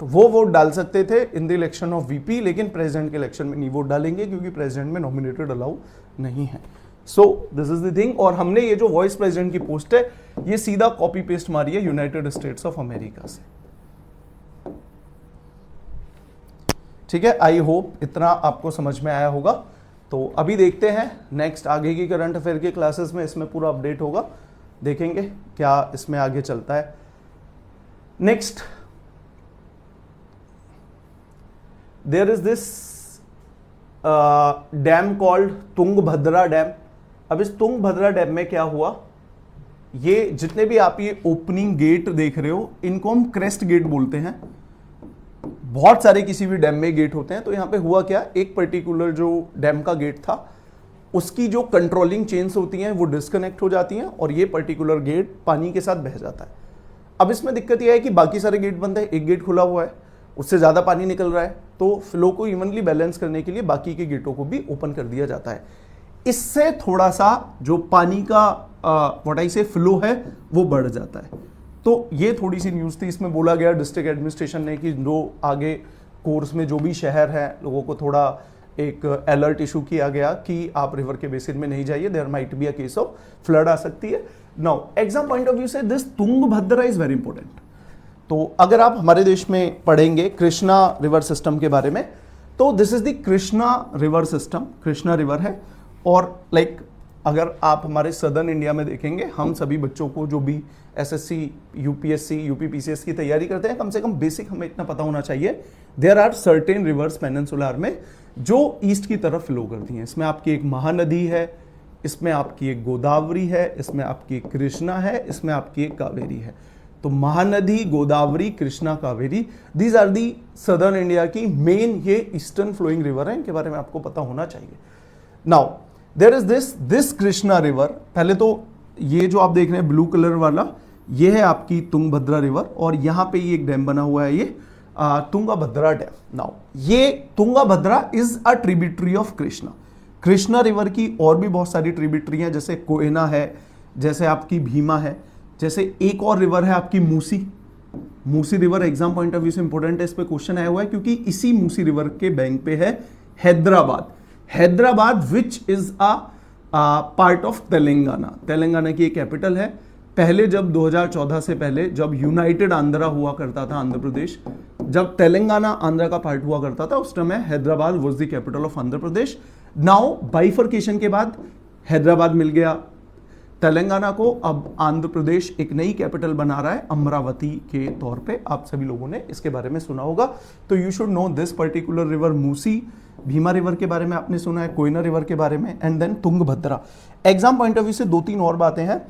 [SPEAKER 1] तो वो वोट डाल सकते थे in the election of VP, लेकिन प्रेसिडेंट के इलेक्शन में नहीं वोट डालेंगे क्योंकि प्रेसिडेंट में नॉमिनेटेड अलाउ नहीं है। सो दिस इज द थिंग। और हमने ये जो वाइस प्रेसिडेंट की पोस्ट है, ये सीधा कॉपी पेस्ट मारी है यूनाइटेड स्टेट्स ऑफ अमेरिका से। ठीक है, आई होप इतना आपको समझ में आया होगा। तो अभी देखते हैं नेक्स्ट आगे की करंट अफेयर की क्लासेस में, इसमें पूरा अपडेट होगा, देखेंगे क्या इसमें आगे चलता है। Next, there is this dam called Tungabhadra dam. अब इस तुंगभद्रा डैम में क्या हुआ, ये जितने भी आप ये ओपनिंग गेट देख रहे हो, इनको हम क्रेस्ट गेट बोलते हैं। बहुत सारे किसी भी डैम में गेट होते हैं। तो यहां पे हुआ क्या, एक पर्टिकुलर जो डैम का गेट था, उसकी जो कंट्रोलिंग चेन्स होती हैं वो डिस्कनेक्ट हो जाती हैं और ये पर्टिकुलर गेट पानी के साथ बह जाता है। अब इसमें दिक्कत यह है कि बाकी सारे गेट बंद है, एक गेट खुला हुआ है, उससे ज़्यादा पानी निकल रहा है, तो फ्लो को इवनली बैलेंस करने के लिए बाकी के गेटों को भी ओपन कर दिया जाता है। इससे थोड़ा सा जो पानी का व्हाट आई से फ्लो है वो बढ़ जाता है। तो ये थोड़ी सी न्यूज़ थी। इसमें बोला गया डिस्ट्रिक्ट एडमिनिस्ट्रेशन ने कि जो आगे कोर्स में जो भी शहर है, लोगों को थोड़ा एक अलर्ट इशू किया गया कि आप रिवर के बेसिन में नहीं जाइए, there might be a case of flood आ सकती है। Now exam point of view से this Tungabhadra is very important. तो अगर आप हमारे देश में पढ़ेंगे कृष्णा रिवर सिस्टम के बारे में, तो this is the Krishna river system, Krishna river है। और लाइक अगर आप हमारे सदर्न इंडिया में देखेंगे, हम सभी बच्चों को जो भी एसएससी, यूपीएससी, यूपीपीसीएस की तैयारी करते हैं, कम से कम बेसिक हमें इतना पता होना चाहिए, there are certain rivers peninsular में जो ईस्ट की तरफ फ्लो करती हैं। इसमें आपकी एक महानदी है, इसमें आपकी एक गोदावरी है, इसमें आपकी एक कृष्णा है, इसमें आपकी एक कावेरी है। तो Mahanadi, Godavari, Krishna, Kaveri, these are the southern India की मेन ये ईस्टर्न फ्लोइंग रिवर है, इनके बारे में आपको पता होना चाहिए। Now there is this Krishna river. पहले तो ये जो आप देख रहे हैं ब्लू कलर वाला, ये है आपकी तुंगभद्रा रिवर, और यहां पे ये एक डैम बना हुआ है, ये तुंगभद्रा डैम। नाउ ये Tungabhadra is a tributary of Krishna. Krishna river की और भी बहुत सारी ट्रिब्यूटरी हैं, जैसे कोयना है, जैसे आपकी भीमा है, जैसे एक और रिवर है आपकी Musi. Musi river exam point of view से इंपॉर्टेंट है, इस पे क्वेश्चन आया हुआ है क्योंकि इसी मूसी रिवर के बैंक पे है Hyderabad. Hyderabad which is a part of Telangana. Telangana की एक कैपिटल है। पहले जब 2014 से पहले जब यूनाइटेड आंध्रा हुआ करता था, आंध्र प्रदेश, जब तेलंगाना आंध्रा का पार्ट हुआ करता था, उस समय Hyderabad was the capital of Andhra Pradesh now bifurcation के बाद हैदराबाद मिल गया तेलंगाना को, अब आंध्र प्रदेश एक नई कैपिटल बना रहा है अमरावती के तौर पे। आप सभी लोगों ने इसके बारे में सुना होगा, तो you should know this particular river. Musi, Bhima river के बारे में आपने सुना है, कोयना रिवर के बारे में, and then Tungabhadra. Exam point of view से 2-3 और बातें हैं।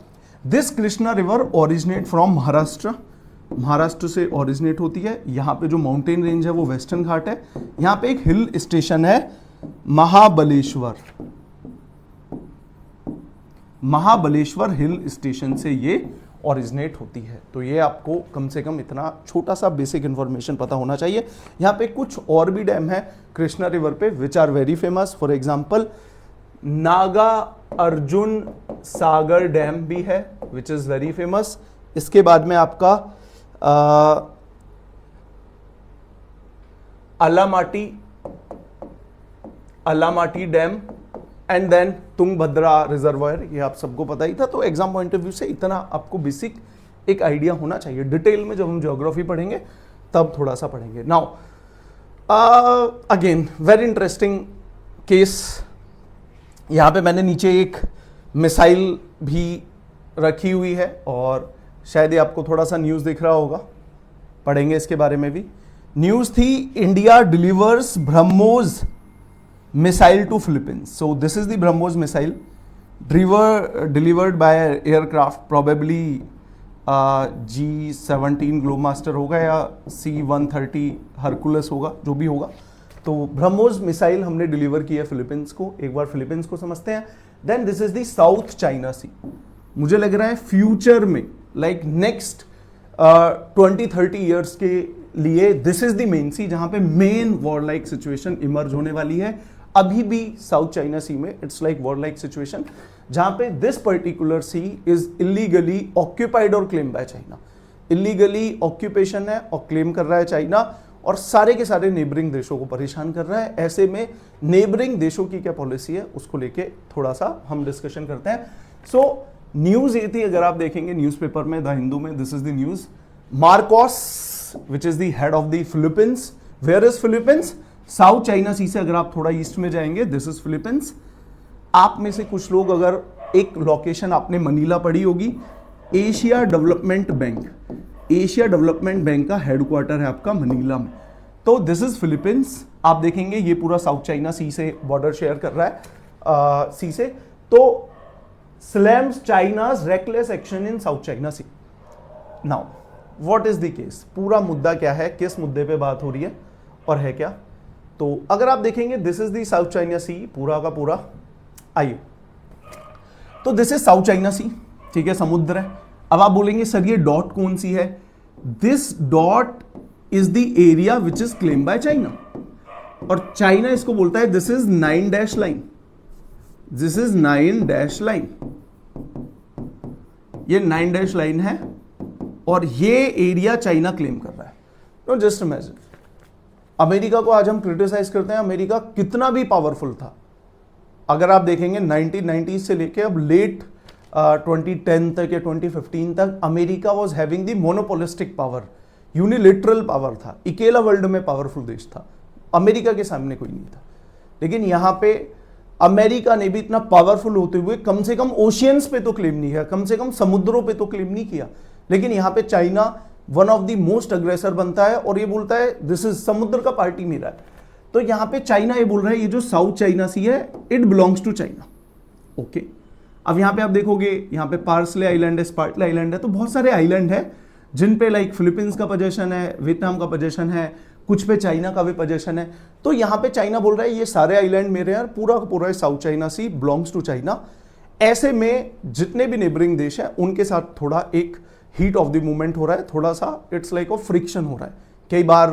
[SPEAKER 1] This Krishna river originate from Maharashtra, Maharashtra से ओरिजिनेट होती है। यहाँ पे जो माउंटेन रेंज है वो वेस्टर्न घाट है। यहाँ पे एक हिल स्टेशन है महाबलेश्वर, महाबलेश्वर हिल स्टेशन से ये ओरिजिनेट होती है। तो ये आपको कम से कम इतना छोटा सा बेसिक इंफॉर्मेशन पता होना चाहिए। यहाँ पे कुछ और भी डैम है कृष्णा रिवर पे which are very famous. For example Nagarjuna Sagar dam भी है विच इज वेरी फेमस। इसके बाद में आपका Almatti dam and then Tungabhadra reservoir, ये आप सबको पता ही था। तो एग्जाम पॉइंट ऑफ व्यू से इतना आपको बेसिक एक आइडिया होना चाहिए। डिटेल में जब हम ज्योग्राफी पढ़ेंगे तब थोड़ा सा पढ़ेंगे। Now again very interesting case. यहां पे मैंने नीचे एक मिसाइल भी रखी हुई है और शायद ये आपको थोड़ा सा न्यूज दिख रहा होगा, पढ़ेंगे इसके बारे में भी। न्यूज थी India delivers BrahMos missile to Philippines. So this is the BrahMos missile delivered by aircraft, probably G-17 Globemaster होगा या C-130 Hercules होगा, जो भी होगा। तो BrahMos मिसाइल हमने डिलीवर किया फिलीपींस को। एक बार फिलीपींस को समझते हैं। Then this is the South China Sea. मुझे लग रहा है फ्यूचर में लाइक नेक्स्ट 20-30 ईयर्स के लिए this is the main sea जहां पे main war like situation emerge होने वाली है। अभी भी साउथ चाइना सी में it's like war like situation जहां पे this particular sea is illegally occupied और claim by China. Illegally occupation है और क्लेम कर रहा है चाइना, और सारे के सारे नेबरिंग देशों को परेशान कर रहा है। ऐसे में नेबरिंग देशों की क्या पॉलिसी है उसको लेके थोड़ा सा हम डिस्कशन करते हैं। सो न्यूज ये थी, अगर आप देखेंगे न्यूज़पेपर में, द हिंदू में, this is the news. Marcos which is the head of the Philippines. Where is Philippines? South China Sea से अगर आप थोड़ा ईस्ट में जाएंगे, दिस इज फिलीपींस। आप में से कुछ लोग अगर एक लोकेशन आपने मनीला पढ़ी होगी, Asia development bank, Asia development bank का हेडक्वार्टर है आपका मनीला में। तो दिस इज फिलीपींस। आप देखेंगे ये पूरा साउथ चाइना सी से बॉर्डर शेयर कर रहा है सी से। तो slams China's reckless action in South China Sea. Now what is the case? पूरा मुद्दा क्या है, किस मुद्दे पे बात हो रही है और है क्या? तो अगर आप देखेंगे this is the South China Sea पूरा का पूरा। आइए, तो this is South China Sea, ठीक है, समुद्र है। अब आप बोलेंगे सर ये डॉट कौन सी है? This dot is the area which is claim by China, और चाइना इसको बोलता है this is 9 dash line, this is 9 dash line. ये 9 डैश लाइन है और ये एरिया चाइना क्लेम कर रहा है। नो जस्ट इमेजिन, अमेरिका को आज हम क्रिटिसाइज करते हैं, अमेरिका कितना भी पावरफुल था। अगर आप देखेंगे 1990 से लेके अब लेट 2010 तक या 2015 तक America was having the monopolistic power, unilateral power था, अकेला वर्ल्ड में पावरफुल देश था, अमेरिका के सामने कोई नहीं था। लेकिन यहां पे अमेरिका ने भी इतना पावरफुल होते हुए कम से कम ओशियंस पे तो क्लेम नहीं किया, कम से कम समुद्रों पे तो क्लेम नहीं किया। लेकिन यहां पे China one of the most अग्रेसर बनता है और ये बोलता है दिस इज समुद्र का पार्टी मेरा है। तो यहां पे चाइना ये बोल रहा है ये जो साउथ चाइना सी है it belongs to China. Okay, अब यहां पे आप देखोगे यहां पे पार्सले आइलैंड है, स्पार्टले आइलैंड है, तो बहुत सारे आइलैंड है जिन पे लाइक फिलीपींस का पोजीशन है, वियतनाम का पोजीशन है, कुछ पे चाइना का भी पोजीशन है। तो यहां पे चाइना बोल रहा है ये सारे आइलैंड मेरे हैं, पूरा का पूरा South China Sea belongs to China. ऐसे में जितने भी नेबरिंग देश हैं उनके साथ थोड़ा एक हीट ऑफ द मूवमेंट हो रहा है, थोड़ा सा इट्स लाइक ऑफ फ्रिक्शन हो रहा है। कई बार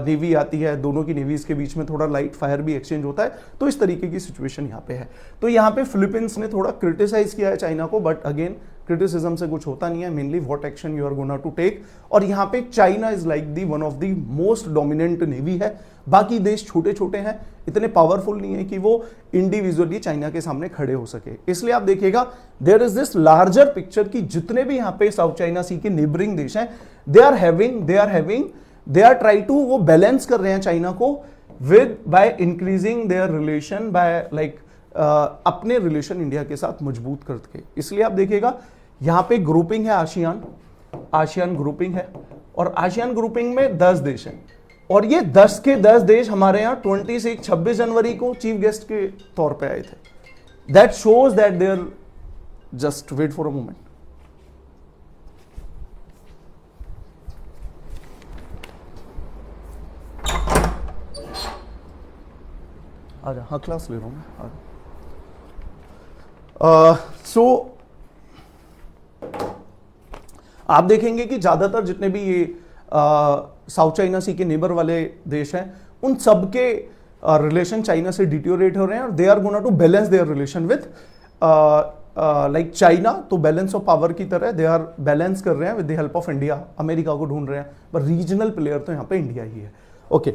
[SPEAKER 1] नेवी आती है, दोनों की नेवीज के बीच में थोड़ा लाइट फायर भी एक्सचेंज होता है। तो इस तरीके की सिचुएशन यहाँ पे है। तो यहाँ पे फिलीपींस ने थोड़ा क्रिटिसाइज किया है चाइना को, बट अगेन क्रिटिसिज्म से कुछ होता नहीं है, mainly what action you are gonna to take. और यहाँ पे China is like the one of the most dominant navy है। बाकी देश छोटे छोटे हैं, इतने पावरफुल नहीं है कि वो इंडिविजुअली चाइना के सामने खड़े हो सके। इसलिए आप देखिएगा there is this larger picture कि जितने भी यहाँ पे साउथ चाइना सी के नेबरिंग देश हैं दे आर ट्राई टू, वो बैलेंस कर रहे हैं चाइना को with by increasing their relation, by like अपने रिलेशन इंडिया के साथ मजबूत करके। इसलिए आप देखिएगा यहां पे ग्रुपिंग है आसियान ग्रुपिंग है, और आसियान ग्रुपिंग में 10 देश हैं, और ये 10 के 10 देश हमारे यहां 26 जनवरी को चीफ गेस्ट के तौर पे आए थे। That shows that there, just wait for a moment, आजा, हाँ क्लास ले रहा हूं मैं, सो आप देखेंगे कि ज्यादातर जितने भी ये साउथ चाइना सी के नेबर वाले देश हैं, उन सब के रिलेशन चाइना से डिटोरेट हो रहे हैं, और they are gonna to balance their relation with like China. तो बैलेंस ऑफ पावर की तरह दे आर बैलेंस कर रहे हैं with the help of India, America को ढूंढ रहे हैं, पर रीजनल प्लेयर तो यहाँ पे इंडिया ही है। ओके,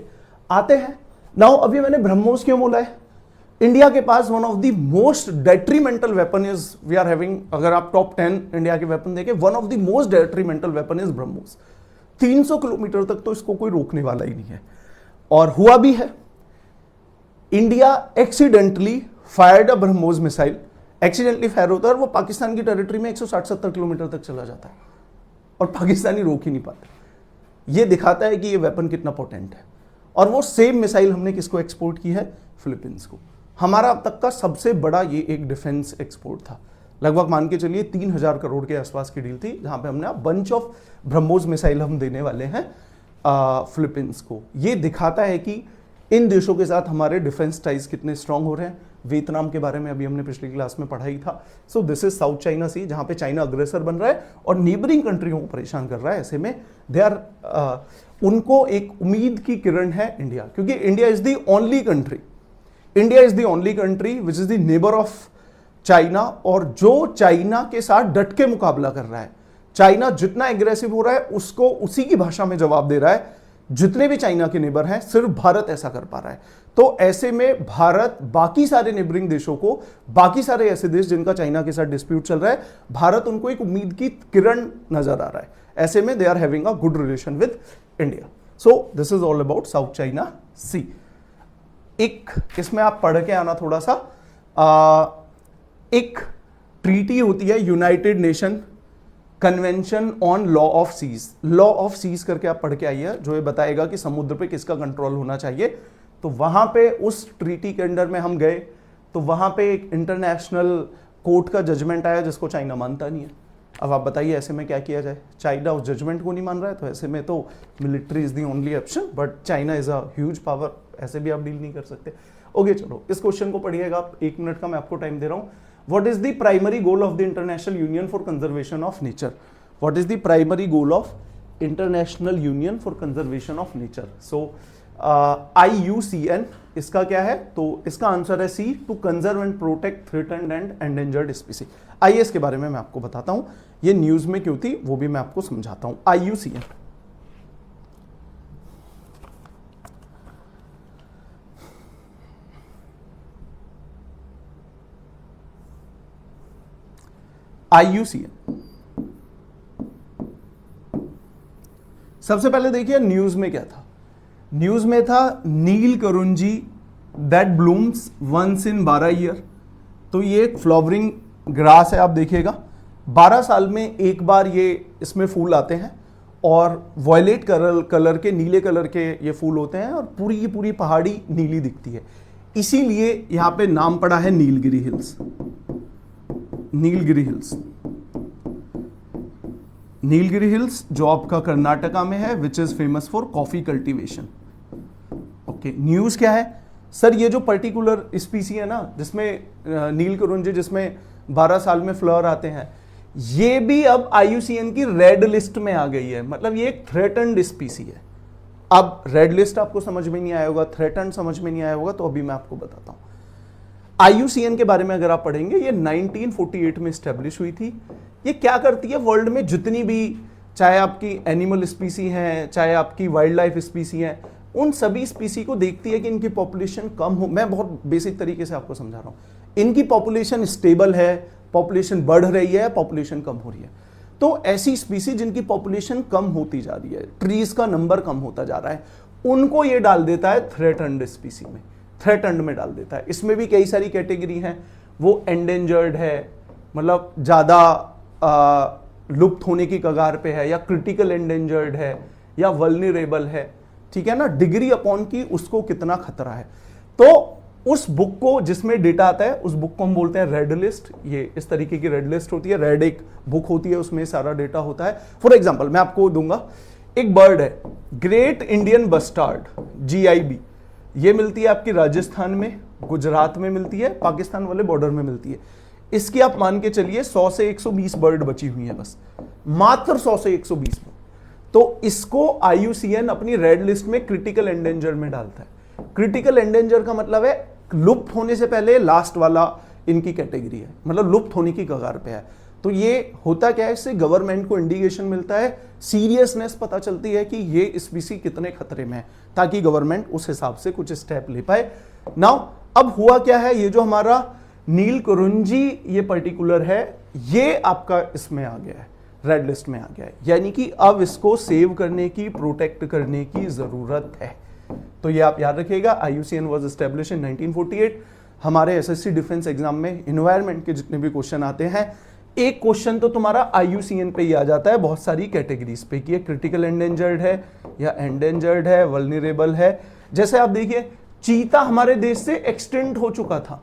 [SPEAKER 1] आते हैं नाउ, अभी मैंने ब्रह्मोस क्यों बोला है? इंडिया के पास one of the most detrimental weapon is we are having, अगर आप टॉप 10 इंडिया के वेपन देखें, one of the most detrimental weapon is BrahMos. 300 kilometre तक तो इसको कोई रोकने वाला ही नहीं है, और हुआ भी है। इंडिया एक्सीडेंटली फायर्ड अ ब्रह्मोस मिसाइल, एक्सीडेंटली फायर होता है और वो पाकिस्तान की टेरिटरी में 160-70 किलोमीटर तक चला जाता है, और पाकिस्तानी रोक ही नहीं पाते। ये दिखाता है कि ये वेपन कितना पोटेंट है। और वो सेम मिसाइल हमने किसको एक्सपोर्ट की है? फिलीपींस को। हमारा अब तक का सबसे बड़ा ये एक डिफेंस एक्सपोर्ट था, लगभग मान के चलिए 3000 करोड़ के आसपास की डील थी, जहां पे हमने बंच ऑफ ब्रह्मोस मिसाइल हम देने वाले हैं फिलीपींस को। ये दिखाता है कि इन देशों के साथ हमारे डिफेंस टाइज कितने स्ट्रांग हो रहे हैं। वियतनाम के बारे में अभी हमने पिछली क्लास में पढ़ा ही था। So this is South China Sea, जहां पे चाइना अग्रेसर बन रहा है और नीबरिंग कंट्रियों को परेशान कर रहा है। ऐसे में दे आर उनको एक उम्मीद की किरण है इंडिया, क्योंकि India is the only country which is the neighbour of China, और जो चाइना के साथ डट के मुकाबला कर रहा है। चाइना जितना एग्रेसिव हो रहा है उसको उसी की भाषा में जवाब दे रहा है। जितने भी चाइना के नेबर हैं, सिर्फ भारत ऐसा कर पा रहा है। तो ऐसे में भारत बाकी सारे नेबरिंग देशों को, बाकी सारे ऐसे देश जिनका चाइना के साथ डिस्प्यूट चल रहा है, भारत उनको एक उम्मीद की किरण नजर आ रहा है। ऐसे में they are having a good relation with India. So this is all about South China Sea. एक इसमें आप पढ़ के आना थोड़ा सा, एक ट्रीटी होती है United Nation convention on law of seas. Law of seas करके आप पढ़ के आइए, जो ये बताएगा कि समुद्र पे किसका कंट्रोल होना चाहिए। तो वहां पे उस ट्रीटी के अंडर में हम गए, तो वहां पे एक इंटरनेशनल कोर्ट का जजमेंट आया जिसको चाइना मानता नहीं है। अब आप बताइए ऐसे में क्या किया जाए? चाइना उस जजमेंट को नहीं मान रहा है, तो ऐसे में तो military is the only option, but China is a huge power, ऐसे भी आप डील नहीं कर सकते। ओके चलो, इस क्वेश्चन को पढ़िएगा आप, 1 मिनट का मैं आपको टाइम दे रहा हूं। What is the primary goal of the International Union for Conservation of Nature? What is the primary goal of International Union for Conservation of Nature? So IUCN इसका क्या है? तो इसका आंसर है C, to conserve and protect threatened and endangered species। आइए इसके बारे में मैं आपको बताता हूं, ये न्यूज में क्यों थी वो भी मैं आपको समझाता हूं। IUCN सबसे पहले देखिए न्यूज में क्या था। न्यूज में था Neela Kurinji that blooms once in 12 year. तो ये एक फ्लावरिंग ग्रास है, आप देखिएगा 12 साल में एक बार ये इसमें फूल आते हैं, और वॉयलेट कलर के, नीले कलर के ये फूल होते हैं, और पूरी की पूरी पहाड़ी नीली दिखती है। इसीलिए यहां पे नाम पड़ा है Nilgiri hills. Nilgiri hills, Nilgiri hills जो आपका कर्नाटका में है, which is famous for coffee cultivation. Okay, news क्या है सर? ये जो पर्टिकुलर स्पीसी है ना, जिसमें नील करुंजी, जिसमें 12 साल में फ्लावर आते हैं, ये भी अब IUCN की रेड लिस्ट में आ गई है। मतलब ये एक थ्रेटन्ड स्पीसी है। अब रेड लिस्ट आपको समझ में नहीं आया होगा, थ्रेटन्ड समझ में नहीं आया होगा, तो अभी मैं आपको बताता हूं। IUCN के बारे में अगर आप पढ़ेंगे, ये 1948 में स्टैब्लिश हुई थी। ये क्या करती है? वर्ल्ड में जितनी भी, चाहे आपकी एनिमल स्पीसी हैं, चाहे आपकी वाइल्ड लाइफ स्पीसी हैं, उन सभी स्पीसी को देखती है कि इनकी पॉपुलेशन कम हो। मैं बहुत बेसिक तरीके से आपको समझा रहा हूं। इनकी पॉपुलेशन स्टेबल है, पॉपुलेशन बढ़ रही है, पॉपुलेशन कम हो रही है। तो ऐसी स्पीसी जिनकी पॉपुलेशन कम होती जा रही है, ट्रीज का नंबर कम होता जा रहा है, उनको ये डाल देता है थ्रेटन्ड स्पीसी में। थ्रेटन्ड में डाल देता है। इसमें भी कई सारी कैटेगरी हैं, वो एंडेंजर्ड है, मतलब ज्यादा लुप्त होने की कगार पे है, या क्रिटिकल एंडेंजर्ड है, या वल्नरेबल है, ठीक है ना, डिग्री अपॉन की उसको कितना खतरा है। तो उस बुक को जिसमें डेटा आता है उस बुक को हम बोलते हैं रेड लिस्ट। ये इस तरीके की रेड लिस्ट होती है, रेड एक बुक होती है, उसमें सारा डेटा होता है। फॉर एग्जांपल मैं आपको दूंगा, एक बर्ड है ग्रेट इंडियन बस्टार्ड, GIB, ये मिलती है आपकी राजस्थान में, गुजरात में मिलती है, पाकिस्तान वाले बॉर्डर में मिलती है। इसकी आप मान के चलिए 100 से 120 बर्ड बची हुई है, बस मात्र 100 से 120 बर्ड। तो इसको IUCN अपनी रेड लिस्ट में क्रिटिकल एंडेंजर में डालता है। क्रिटिकल एंडेंजर का मतलब है लुप्त होने से पहले लास्ट वाला इनकी कैटेगरी है, मतलब लुप्त होने की कगार पे है। तो ये होता क्या है, इससे गवर्नमेंट को इंडिकेशन मिलता है, सीरियसनेस पता चलती है कि ये स्पीसी कितने खतरे में है, ताकि गवर्नमेंट उस हिसाब से कुछ स्टेप ले पाए। नाउ अब हुआ क्या है, ये जो हमारा नीलकुरुंजी ये पर्टिकुलर है, ये आपका इसमें आ गया है, रेड लिस्ट में आ गया है, यानी कि अब इसको सेव करने की, प्रोटेक्ट करने की जरूरत है। तो ये आप याद रखिएगा, IUCN वाज एस्टेब्लिश्ड इन 1948। हमारे SSC डिफेंस एग्जाम में इन्वायरमेंट के जितने भी क्वेश्चन आते हैं, एक क्वेश्चन तो तुम्हारा IUCN पे ही आ जाता है, बहुत सारी कैटेगरीज पे, कि ये क्रिटिकल एंडेंजर्ड है या एंडेंजर्ड है, वल्नरेबल है। जैसे आप देखिए, चीता हमारे देश से एक्सटिंक्ट हो चुका था,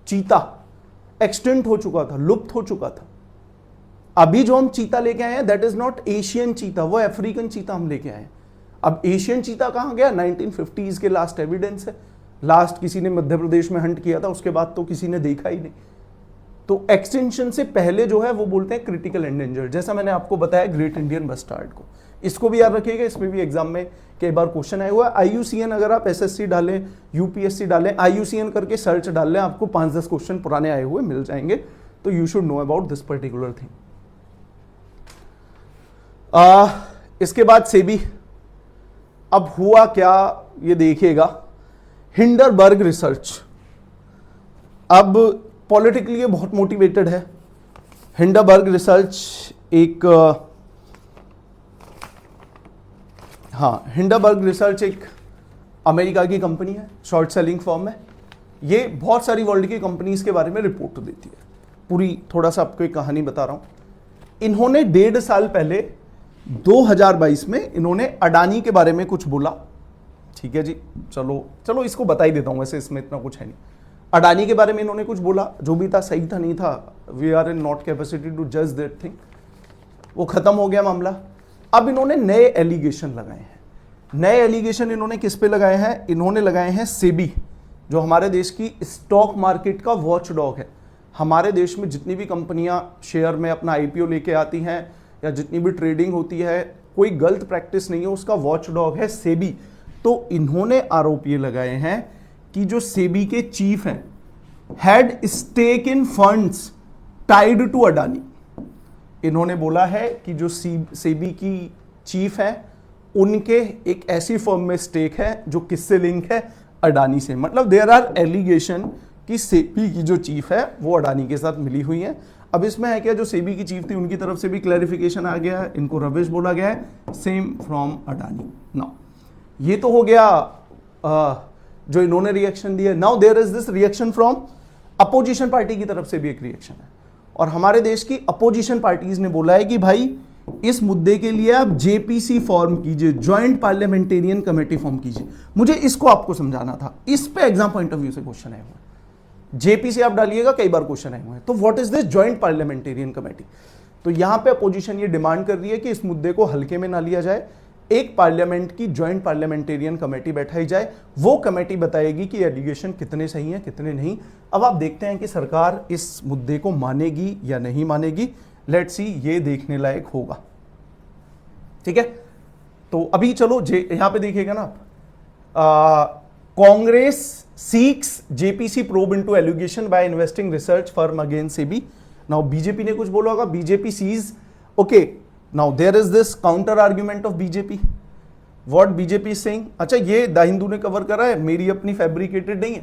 [SPEAKER 1] चीता एक्सटिंक्ट हो चुका था, लुप्त हो चुका था। अभी जो हम चीता लेके आए हैं दैट इज नॉट एशियन चीता, वो अफ्रीकन चीता हम लेके आए हैं। अब एशियन चीता कहां गया, 1950s के लास्ट एविडेंस है, लास्ट किसी ने मध्य प्रदेश में हंट किया था, उसके बाद तो किसी ने देखा ही नहीं। तो एक्सटिंक्शन से पहले जो है वो बोलते हैं क्रिटिकल एंडेंजर, जैसा मैंने आपको बताया ग्रेट इंडियन बस्टार्ड को। इसको भी याद रखिएगा, इसमें भी एग्जाम में कई बार क्वेश्चन आया हुआ है। IUCN अगर आप SSC डालें, UPSC डालें, IUCN करके सर्च डाल लें, आपको 5-10 क्वेश्चन पुराने आए हुए मिल जाएंगे। तो you should know about this particular thing. इसके बाद सेबी, अब हुआ क्या ये देखिएगा, हिंडरबर्ग रिसर्च। अब पॉलिटिकली ये बहुत मोटिवेटेड है। हिंडरबर्ग रिसर्च एक हिंडरबर्ग रिसर्च एक अमेरिका की कंपनी है, शॉर्ट सेलिंग फर्म है। ये बहुत सारी वर्ल्ड की कंपनीज के बारे में रिपोर्ट देती है। पूरी थोड़ा सा आपको एक कहानी बता रहा हूं। इन्होंने 1.5 साल पहले 2022 में इन्होंने अडानी के बारे में कुछ बोला, ठीक है जी, चलो इसको बता ही देता हूं, वैसे इसमें इतना कुछ है नहीं। अडानी के बारे में इन्होंने कुछ बोला, जो भी था सही था नहीं था, we are in not capacity to जज दैट थिंग, वो खत्म हो गया मामला। अब इन्होंने नए एलिगेशन लगाए हैं। नए एलिगेशन इन्होंने किस पे लगाए हैं, इन्होंने लगाए हैं सेबी, जो हमारे देश की स्टॉक मार्केट का वॉच डॉग है। हमारे देश में जितनी भी कंपनियां शेयर में अपना IPO लेके आती हैं या जितनी भी ट्रेडिंग होती है, कोई गलत प्रैक्टिस नहीं है, उसका वॉच डॉग है सेबी। तो इन्होंने आरोप ये लगाए हैं कि जो सेबी के चीफ हैं had stake in funds tied to Adani. इन्होंने बोला है कि जो सेबी की चीफ है उनके एक ऐसी फर्म में स्टेक है जो किससे लिंक है, अडानी से। मतलब देयर आर एलिगेशन कि सेबी की जो चीफ है वो अडानी के साथ मिली हुई है। अब इसमें है क्या, जो सेबी की चीफ थी उनकी तरफ से भी क्लैरिफिकेशन आ गया है, इनको रविश बोला गया है, सेम फ्रॉम अडानी। नाउ ये तो हो गया जो इन्होंने रिएक्शन दिया। Now there is this reaction from opposition party की तरफ से भी एक रिएक्शन है, और हमारे देश की अपोजिशन पार्टीज ने बोला है कि भाई इस मुद्दे के लिए आप JPC फॉर्म कीजिए, ज्वाइंट पार्लियामेंटेरियन कमेटी फॉर्म कीजिए। मुझे इसको आपको समझाना था, इस पे एग्जाम पॉइंट ऑफ व्यू से क्वेश्चन आए हुए हैं। JPC आप डालिएगा, कई बार क्वेश्चन आए हुए हैं। तो what is this joint parliamentarian committee? तो यहां पे अपोजिशन ये डिमांड कर रही है कि इस मुद्दे को हल्के में ना लिया जाए, एक पार्लियामेंट की ज्वाइंट पार्लियामेंटेरियन कमेटी बैठाई जाए, वो कमेटी बताएगी कि एलिगेशन कितने सही हैं कितने नहीं। अब आप देखते हैं कि सरकार इस मुद्दे को मानेगी या नहीं मानेगी, लेट्स सी, ये देखने लायक होगा। ठीक है, तो अभी चलो यहां पे देखिएगा ना आप, Congress seeks JPC probe into allegation by investing research firm against SEBI. Now BJP ने कुछ बोला होगा, BJP sees, okay, now there is this counter argument of BJP, what BJP is saying. अच्छा, ये द हिंदू ने कवर करा है, मेरी अपनी फैब्रिकेटेड नहीं है।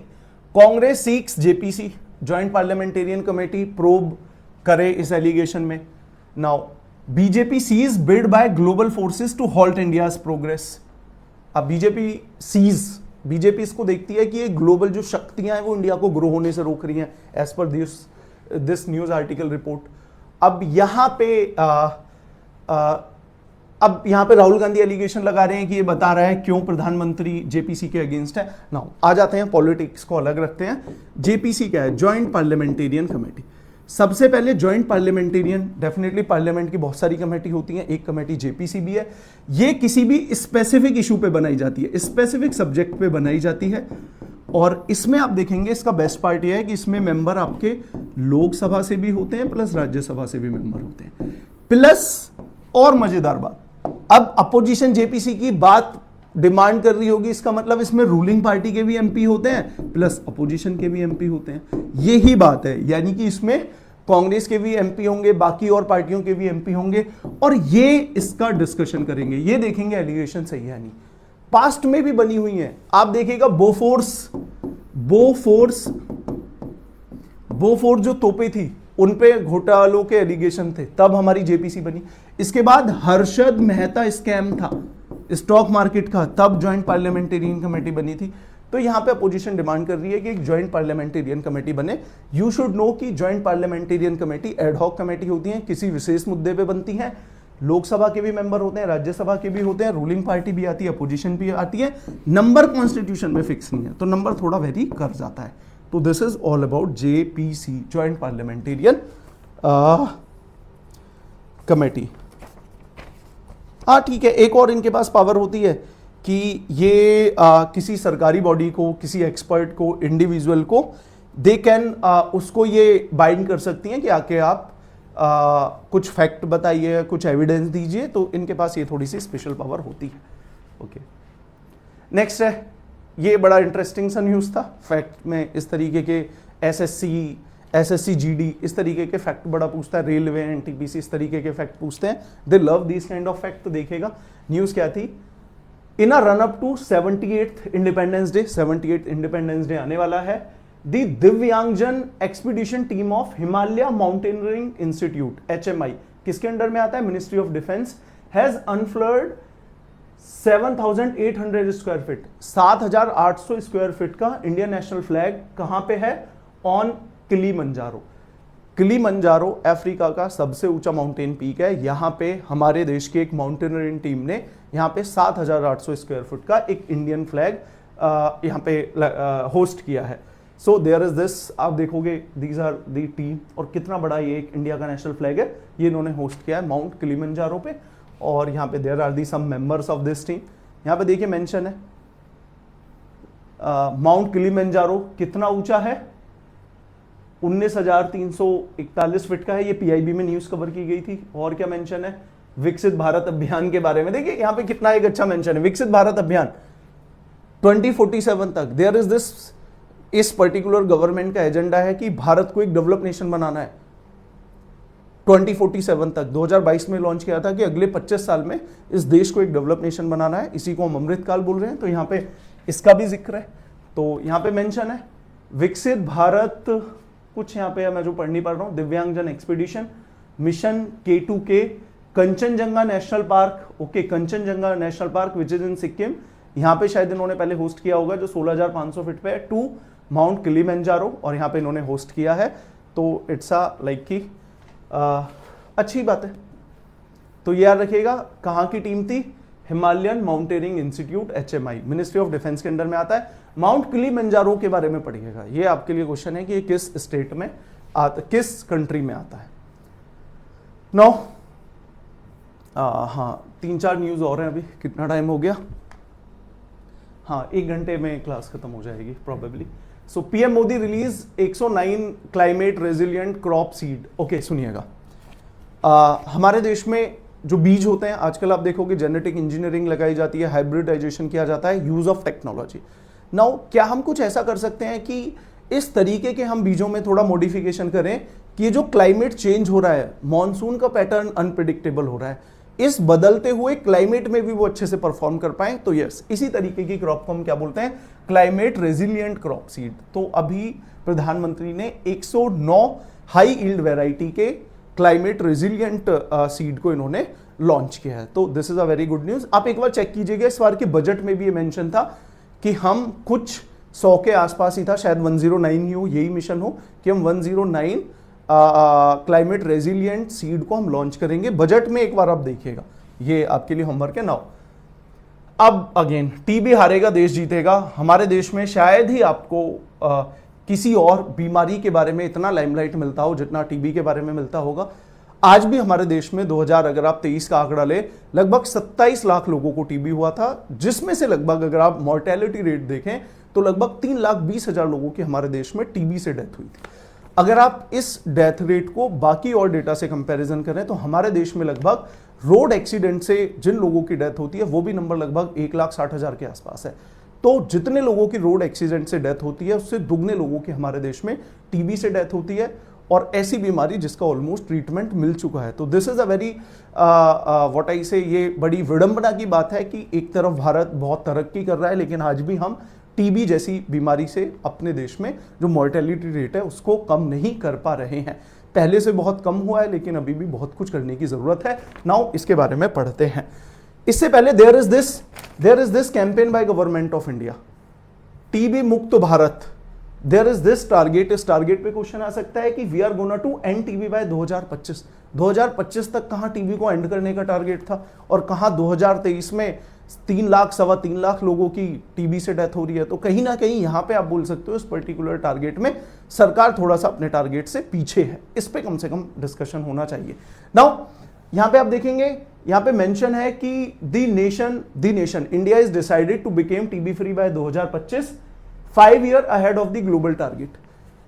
[SPEAKER 1] Congress seeks JPC joint parliamentarian committee probe करे इस एलिगेशन में। Now BJP sees bid by global forces to halt India's progress. अब बीजेपी सीज बीजेपी इसको देखती है कि ये ग्लोबल जो शक्तियां हैं वो इंडिया को ग्रो होने से रोक रही हैं, as per this news article report. अब यहां पे राहुल गांधी एलिगेशन लगा रहे हैं कि ये बता रहा है क्यों प्रधानमंत्री जेपीसी के अगेंस्ट है। नाउ आ जाते हैं पॉलिटिक्स को अलग रखते हैं। जेपीसी क्या है? Joint parliamentarian committee. सबसे पहले ज्वाइंट पार्लियामेंटेरियन, डेफिनेटली पार्लियामेंट की बहुत सारी कमेटी होती हैं, एक कमेटी जेपीसी भी है। ये किसी भी स्पेसिफिक इशू पे बनाई जाती है, स्पेसिफिक सब्जेक्ट पे बनाई जाती है। और इसमें आप देखेंगे इसका बेस्ट पार्ट ये है कि इसमें मेंबर आपके लोकसभा से भी होते हैं प्लस राज्यसभा से भी मेंबर होते हैं। प्लस और मजेदार बात, अब अपोजिशन जेपीसी की बात डिमांड कर रही होगी, इसका मतलब इसमें रूलिंग पार्टी के भी एमपी होते हैं प्लस अपोजिशन के भी एमपी होते हैं। यही बात है, यानी कि इसमें कांग्रेस के भी एमपी होंगे, बाकी और पार्टियों के भी एमपी होंगे, और ये इसका डिस्कशन करेंगे, ये देखेंगे एलिगेशन सही है नहीं। पास्ट में भी बनी हुई है, आप देखिएगा बोफोर्स जो तोपे थी उन पे घोटालों के एलिगेशन थे, तब हमारी जेपीसी बनी। इसके बाद हर्षद मेहता स्कैम था स्टॉक मार्केट का, तब ज्वाइंट पार्लियामेंटेरियन कमेटी बनी थी। तो यहां पे अपोजिशन डिमांड कर रही है कि एक ज्वाइंट पार्लियामेंटेरियन कमेटी बने। यू शुड नो कि joint parliamentarian committee ad hoc committee होती है, किसी विशेष मुद्दे पे बनती है। लोकसभा के भी मेंबर होते हैं, राज्यसभा के भी होते हैं, रूलिंग पार्टी भी आती है, अपोजिशन भी आती है। नंबर कॉन्स्टिट्यूशन में फिक्स नहीं है, तो नंबर थोड़ा वेरी कर जाता है। तो this is all about JPC, joint parliamentarian committee. हाँ ठीक है, एक और इनके पास पावर होती है कि ये किसी सरकारी बॉडी को, किसी एक्सपर्ट को, इंडिविजुअल को दे कैन उसको ये बाइंड कर सकती हैं कि आके आप कुछ फैक्ट बताइए, कुछ एविडेंस दीजिए, तो इनके पास ये थोड़ी सी स्पेशल पावर होती है। ओके, नेक्स्ट है, ये बड़ा इंटरेस्टिंग सा न्यूज़ था। फैक्ट में इस तरीके के एसएससी जीडी इस तरीके के फैक्ट बड़ा पूछता है, रेलवे एनटीपीसी इस तरीके के फैक्ट पूछते हैं, they love this kind of fact. तो देखिएगा न्यूज़ क्या थी, in a run up to 78th independence day, 78th independence day आने वाला है, द दिव्यांगजन expedition team of Himalaya mountaineering institute HMI, किसके अंडर में आता है? Ministry of defence, has unfurled 7,800 square feet, 7,800 square feet का इंडियन नेशनल फ्लैग कहां पे है? On Kilimanjaro. किलीमंजारो अफ्रीका का सबसे ऊंचा माउंटेन पीक है। यहां पे हमारे देश की एक माउंटेनियरिंग टीम ने यहां पे 7,800 स्क्वायर फुट का एक इंडियन फ्लैग यहां पे होस्ट किया है। सो देयर इज दिस, आप देखोगे दीज आर दी टीम, और कितना बड़ा ये एक इंडिया का नेशनल फ्लैग है, ये इन्होंने होस्ट किया है माउंट किलीमंजारो पे। और यहाँ पे there are the some members of this team. यहाँ पे देखिए मेंशन है माउंट किलीमंजारो कितना ऊंचा है? 19,341 फीट का है। ये पीआईबी में न्यूज कवर की गई थी। और क्या मेंशन है? विकसित भारत अभियान के बारे में। देखिए यहाँ पे कितना एक अच्छा मेंशन है, विकसित भारत अभियान 2047 तक। देयर इज दिस, इस पर्टिकुलर गवर्नमेंट का एजेंडा है कि भारत को एक डेवलप नेशन बनाना है 2047 तक। 2022 में लॉन्च किया था कि अगले 25 साल में इस देश को एक डेवलप नेशन बनाना है। इसी को हम अमृतकाल बोल रहे हैं। तो यहाँ पे इसका भी जिक्र है। तो यहाँ पे मेंशन है विकसित भारत, कुछ यहाँ पे मैं जो पढ़ रहा हूँ, दिव्यांगजन expedition mission K2K, Kanchenjunga national park. Okay, Kanchenjunga national park which is in Sikkim. यहाँ पे शायद इन्होंने पहले होस्ट किया होगा, जो 16,500 फीट पे है, टू माउंट किलीमंजारो, और यहाँ पे इन्होंने होस्ट किया है। तो इट्स अ लाइक की अच्छी बात है। तो ये याद रखिएगा, कहाँ की टीम थी? Himalayan mountaineering institute HMI, ministry of defence के अंडर में आता है। माउंट किलीमंजारो के बारे में पढ़िएगा, ये आपके लिए क्वेश्चन है कि ये किस स्टेट में आता, किस कंट्री में आता है। नो हाँ, 3-4 न्यूज और हैं। अभी कितना टाइम हो गया? हाँ, 1 घंटे में क्लास खत्म हो जाएगी probably. So PM Modi release 109 climate resilient crop seed. Okay, सुनिएगा, हमारे देश में जो बीज होते हैं, आजकल आप देखोगे जेनेटिक इंजीनियरिंग लगाई जाती है, हाइब्रिडाइजेशन किया जाता है, यूज ऑफ टेक्नोलॉजी। नाउ क्या हम कुछ ऐसा कर सकते हैं कि इस तरीके के हम बीजों में थोड़ा मॉडिफिकेशन करें कि ये जो क्लाइमेट चेंज हो रहा है, मॉनसून का पैटर्न अनप्रिडिक्टेबल हो रहा है, इस बदलते हुए क्लाइमेट में भी वो अच्छे से परफॉर्म कर पाए? तो यस, इसी तरीके की क्रॉप को हम क्या बोलते हैं? Climate resilient crop seed. तो अभी प्रधानमंत्री ने 109 हाई यील्ड वेराइटी के क्लाइमेट रेजिलिएंट सीड को इन्होंने लॉन्च किया है। तो this is a very good news. आप एक बार चेक कीजिएगा, इस बार के बजट में भी ये मेंशन था कि हम कुछ 100 के आसपास ही था, शायद 109 ही हो, यही मिशन हो कि हम 109 क्लाइमेट रेजिलिएंट सीड को हम लॉन्च करेंगे। बजट में एक बार आप देखिएगा, ये आपके लिए होमवर्क है। नाउ अब अगेन टीबी हारेगा देश जीतेगा। हमारे देश में शायद ही आपको किसी और बीमारी के बारे में इतना लाइमलाइट मिलता हो जितना टीबी के बारे में मिलता होगा। आज भी हमारे देश में 2000 अगर आप 23 का आंकड़ा ले, लगभग 27 लाख लोगों को टीबी हुआ था, जिसमें से लगभग अगर आप मॉर्टेलिटी रेट देखें तो लगभग 3,20,000 लोगों की हमारे देश में टीबी से डेथ हुई थी। अगर आप इस डेथ रेट को बाकी और डेटा से कंपैरिजन करें तो हमारे देश में लगभग रोड एक्सीडेंट से जिन लोगों की डेथ होती है वो भी नंबर लगभग 1,60,000 के आसपास है। तो जितने लोगों की रोड एक्सीडेंट से डेथ होती है उससे दुगने लोगों की हमारे देश में टीबी से डेथ होती है, और ऐसी बीमारी जिसका ऑलमोस्ट ट्रीटमेंट मिल चुका है। तो this is a very what I से, ये बड़ी विडंबना की बात है कि एक तरफ भारत बहुत तरक्की कर रहा है लेकिन आज भी हम टीबी जैसी बीमारी से अपने देश में जो मॉर्टेलिटी रेट है उसको कम नहीं कर पा रहे हैं। पहले से बहुत कम हुआ है लेकिन अभी भी बहुत कुछ करने की जरूरत है। नाउ इसके बारे में पढ़ते हैं। इससे पहले there is this campaign by government of India, TB मुक्त Bharat. There is this target. इस टारगेट पे क्वेश्चन आ सकता है कि we are gonna to end TB by 2025। 2025 तक कहां टीबी को एंड करने का टारगेट था और कहां 2023 में 3 लाख 3.25 लाख लोगों की टीबी से डेथ हो रही है। तो कहीं ना कहीं यहां पे आप बोल सकते हो इस पर्टिकुलर टारगेट में सरकार थोड़ा सा अपने टारगेट से पीछे है। इस पे कम से कम डिस्कशन होना चाहिए। नाउ यहां पे आप देखेंगे, यहां पे मेंशन है कि the nation India is decided to become TB free by 2025, 5 year ahead of the global target.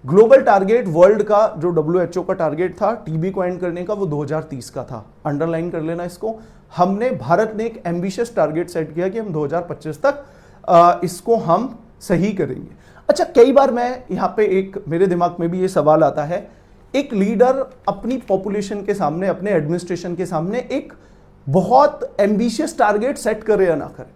[SPEAKER 1] Global target world का जो WHO का टारगेट था टीबी को एंड करने का वो 2030 का था। अंडरलाइन कर लेना इसको। हमने, भारत ने एक एम्बिशियस टारगेट सेट किया कि हम 2025 तक इसको हम सही करेंगे। अच्छा, कई बार मैं यहां पे एक मेरे दिमाग में भी ये सवाल आता है, एक लीडर अपनी पॉपुलेशन के सामने, अपने एडमिनिस्ट्रेशन के सामने एक बहुत एम्बिशियस टारगेट सेट करे या ना करे,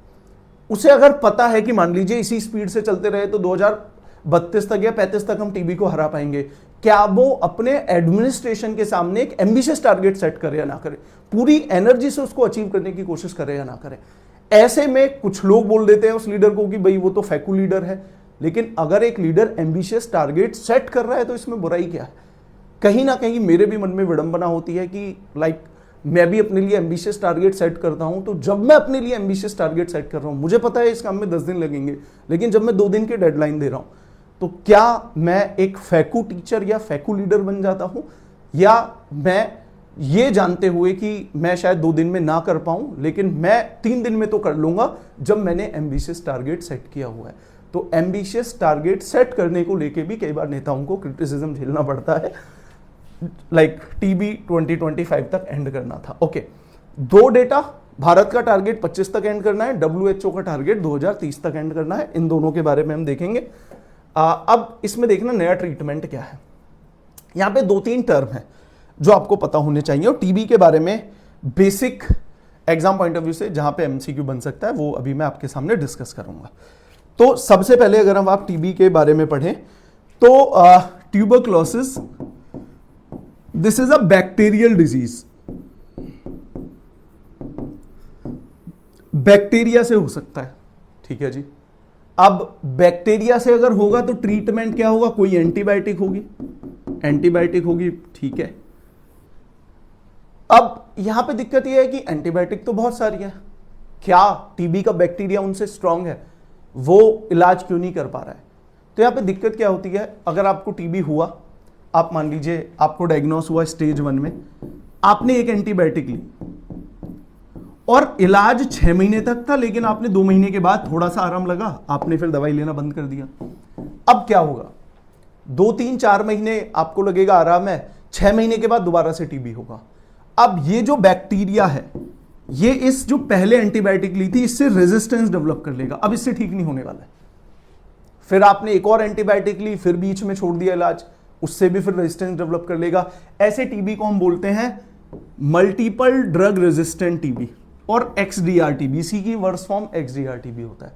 [SPEAKER 1] उसे अगर पता है कि मान लीजिए इसी स्पीड से चलते रहे तो 2032 तक या 35 तक हम टीबी को हरा पाएंगे, क्या वो अपने एडमिनिस्ट्रेशन के सामने एक एम्बिशियस टारगेट सेट करे या ना करे, पूरी एनर्जी से उसको अचीव करने की कोशिश करे या ना करे? ऐसे में कुछ लोग बोल देते हैं उस लीडर को कि भाई वो तो फैकू लीडर है। लेकिन अगर एक लीडर एम्बिशियस टारगेट सेट कर रहा है तो इसमें बुराई क्या है? कहीं ना कहीं मेरे भी मन में विडंबना होती है कि मैं भी अपने लिए एम्बिशियस टारगेट सेट करता हूं। तो जब मैं अपने लिए एम्बिशियस टारगेट सेट कर रहा हूं, मुझे पता है इस काम में 10 दिन लगेंगे, लेकिन जब मैं 2 दिन की डेडलाइन दे रहा हूं तो क्या मैं एक फैकू टीचर या फैकू लीडर बन जाता हूं, या मैं ये जानते हुए कि मैं शायद 2 दिन में ना कर पाऊं लेकिन मैं 3 दिन में तो कर लूंगा जब मैंने एम्बिशियस टारगेट सेट किया हुआ है। तो एम्बिशियस टारगेट सेट करने को लेके भी कई बार नेताओं को क्रिटिसिज्म झेलना पड़ता है। टीबी 2025 तक एंड करना था। ओके, 2 डेटा, भारत का टारगेट 25 तक एंड करना है, WHO का टारगेट 2030 तक एंड करना है। इन दोनों के बारे में हम देखेंगे। अब इसमें देखना नया ट्रीटमेंट क्या है। यहां पे 2-3 टर्म है जो आपको पता होने चाहिए, और टीबी के बारे में basic exam point of view से जहां पे MCQ बन सकता है वो अभी मैं आपके सामने डिस्कस करूंगा। तो सबसे पहले अगर हम आप टीबी के बारे में पढ़ें तो tuberculosis, this is a bacterial disease. Bacteria से हो सकता है, ठीक है जी। अब बैक्टीरिया से अगर होगा तो ट्रीटमेंट क्या होगा? कोई एंटीबायोटिक होगी, ठीक है। अब यहां पे दिक्कत यह है कि एंटीबायोटिक तो बहुत सारी है, क्या टीबी का बैक्टीरिया उनसे स्ट्रांग है? वो इलाज क्यों नहीं कर पा रहा है? तो यहां पे दिक्कत क्या होती है, अगर आपको टीबी हुआ, आप मान लीजिए आपको डायग्नोस हुआ स्टेज 1 में, आपने एक एंटीबायोटिक ली और इलाज 6 महीने तक था, लेकिन आपने 2 महीने के बाद थोड़ा सा आराम लगा, आपने फिर दवाई लेना बंद कर दिया। अब क्या होगा? 2, 3, 4 महीने आपको लगेगा आराम है, 6 महीने के बाद दोबारा से टीबी होगा। अब ये जो बैक्टीरिया है ये इस जो पहले एंटीबायोटिक ली थी इससे रेजिस्टेंस डेवलप कर लेगा, अब इससे ठीक नहीं होने वाला है। फिर आपने एक और एंटीबायोटिक ली, फिर बीच में छोड़ दिया इलाज, उससे भी फिर रेजिस्टेंस डेवलप कर लेगा। ऐसे टीबी को हम बोलते हैं मल्टीपल ड्रग रेजिस्टेंट टीबी और XDR टीबी, इसी की वर्स फॉर्म XDR टीबी होता है।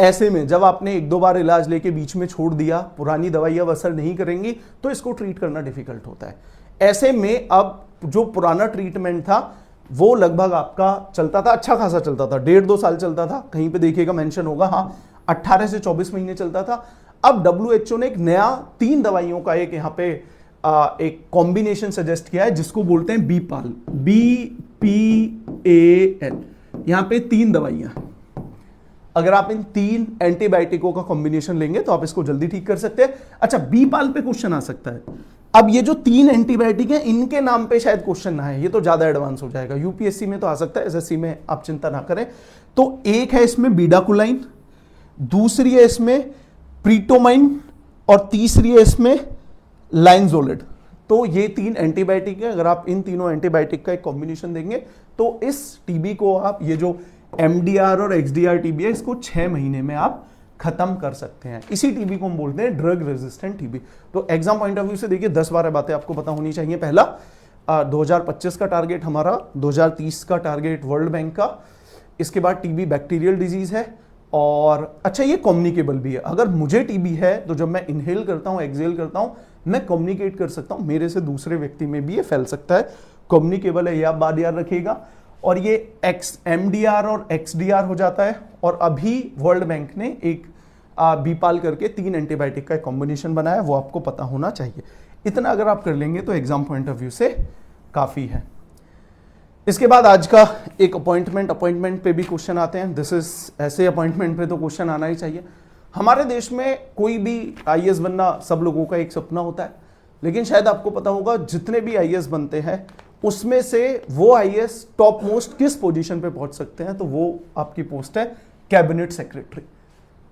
[SPEAKER 1] ऐसे में जब आपने 1-2 बार इलाज लेके बीच में छोड़ दिया, पुरानी दवाइयां असर नहीं करेंगी तो इसको ट्रीट करना डिफिकल्ट होता है। ऐसे में अब जो पुराना ट्रीटमेंट था वो लगभग आपका चलता था, अच्छा खासा चलता था, 1.5-2 साल चलता था, कहीं पे देखिएगा मेंशन होगा, हाँ 18 से 24 महीने चलता था। अब WHO ने एक नया 3 दवाइयों का एक यहाँ पे एक कॉम्बिनेशन सजेस्ट किया है जिसको बोलते हैं बीपाल, BPAL। यहाँ पे 3 दवाइयां, अगर आप इन 3 एंटीबायोटिकों का कॉम्बिनेशन लेंगे तो आप इसको जल्दी ठीक कर सकते हैं। अच्छा, बीपाल पे क्वेश्चन आ सकता है। अब ये जो 3 एंटीबायोटिक हैं इनके नाम पे शायद क्वेश्चन ना है, ये तो ज्यादा एडवांस हो जाएगा। यूपीएससी में तो आ सकता है, एसएससी में आप चिंता ना करें। तो एक है इसमें बीडाकुलाइन, दूसरी है इसमें प्रीटोमाइन और तीसरी है इसमें लाइनजोलिड। तो ये 3 एंटीबायोटिक है। अगर आप इन तीनों एंटीबायोटिक का एक कॉम्बिनेशन देंगे तो इस टीबी को आप, ये जो एमडीआर और एक्सडीआर टीबी है, इसको 6 महीने में आप खत्म कर सकते हैं। इसी टीबी को हम बोलते हैं ड्रग रेजिस्टेंट टीबी। तो एग्जाम पॉइंट ऑफ व्यू से देखिए 10-12 बातें आपको पता होनी चाहिए। पहला, 2025 का टारगेट हमारा, 2030 का टारगेट वर्ल्ड बैंक का। इसके बाद टीबी बैक्टीरियल डिजीज है और अच्छा ये कम्युनिकेबल भी है। अगर मुझे टीबी है तो जब मैं इनहेल करता हूं, एक्सहेल करता हूं, मैं कम्युनिकेट कर सकता हूं, मेरे से दूसरे व्यक्ति में भी ये फैल सकता है। कम्युनिकेबल है, ये आप बात याद रखिएगा। और ये एमडीआर और एक्सडीआर हो जाता है। और अभी वर्ल्ड बैंक ने एक बीपाल करके 3 एंटीबायोटिक का कॉम्बिनेशन बनाया, वो आपको पता होना चाहिए। इतना अगर आप कर लेंगे तो एग्जाम पॉइंट ऑफ व्यू से काफी है। इसके बाद आज का एक अपॉइंटमेंट पे भी क्वेश्चन आते हैं। दिस इज, ऐसे अपॉइंटमेंट पे तो क्वेश्चन आना ही चाहिए। हमारे देश में कोई भी आईएएस बनना सब लोगों का एक सपना होता है, लेकिन शायद आपको पता होगा जितने भी आईएएस बनते हैं उसमें से वो आईएएस टॉप मोस्ट किस पोजीशन पे पहुंच सकते हैं, तो वो आपकी पोस्ट है कैबिनेट सेक्रेटरी।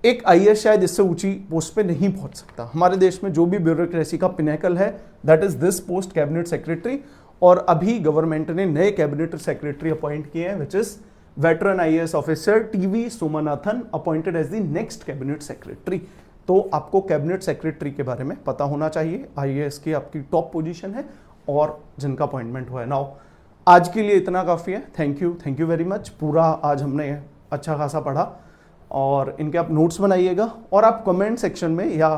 [SPEAKER 1] एक आईएएस शायद इससे ऊंची पोस्ट पे नहीं पहुंच सकता। हमारे देश में जो भी ब्यूरोक्रेसी का पिनेकल है, that is this post, cabinet secretary. और अभी गवर्नमेंट ने नए कैबिनेट सेक्रेटरी अपॉइंट किए हैं, which is veteran IAS officer T V Somanathan, appointed as the next cabinet secretary. तो आपको कैबिनेट सेक्रेटरी के बारे में पता होना चाहिए। आईएएस की आपकी टॉप पोजीशन है और जिनका अपॉइंटमेंट हुआ है। नाउ आज के लिए इतना काफ़ी है। Thank you very much. पूरा आज हमने अच्छा खासा पढ़ा और इनके आप नोट्स बनाइएगा और आप कमेंट सेक्शन में या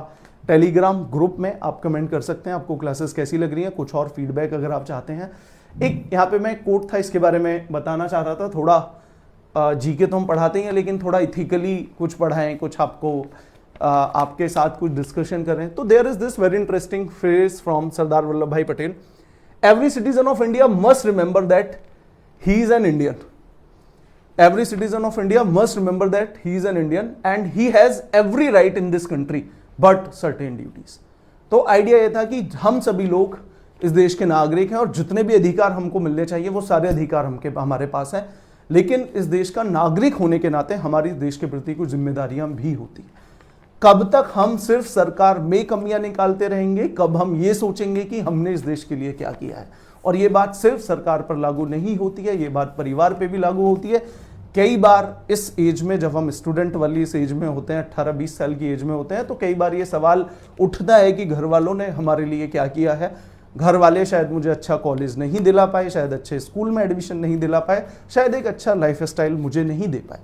[SPEAKER 1] टेलीग्राम ग्रुप में आप कमेंट कर सकते हैं आपको क्लासेस कैसी लग रही हैं, कुछ और फीडबैक अगर आप चाहते हैं। एक यहाँ पे मैं कोट था, इसके बारे में बताना चाह रहा था। थोड़ा जीके तो हम पढ़ाते हैं, लेकिन थोड़ा इथिकली कुछ पढ़ाएं, कुछ आपको आपके साथ कुछ डिस्कशन करें। तो there is this very interesting phrase from Sardar Vallabh Bhai Patel, every citizen of India must remember that he is an Indian. Every citizen of India must remember that he is an Indian and he has every right in this country but certain duties. तो idea ये था कि हम सभी लोग इस देश के नागरिक हैं और जितने भी अधिकार हमको मिलने चाहिए वो सारे अधिकार हमारे पास हैं, लेकिन इस देश का नागरिक होने के नाते हमारी देश के प्रति कुछ जिम्मेदारियां भी होती हैं। कब तक हम सिर्फ सरकार में कमियां निकालते रहेंगे, कब हम ये सोचेंगे कि हमने इस देश के लिए क्या किया है। और ये बात सिर्फ सरकार पर लागू नहीं होती है, ये बात परिवार पे भी लागू होती है। कई बार इस एज में, जब हम स्टूडेंट वाली इस एज में होते हैं, 18-20 साल की एज में होते हैं, तो कई बार ये सवाल उठता है कि घर वालों ने हमारे लिए क्या किया है। घर वाले शायद मुझे अच्छा कॉलेज नहीं दिला पाए, शायद अच्छे स्कूल में एडमिशन नहीं दिला पाए, शायद एक अच्छा लाइफ स्टाइल मुझे नहीं दे पाए।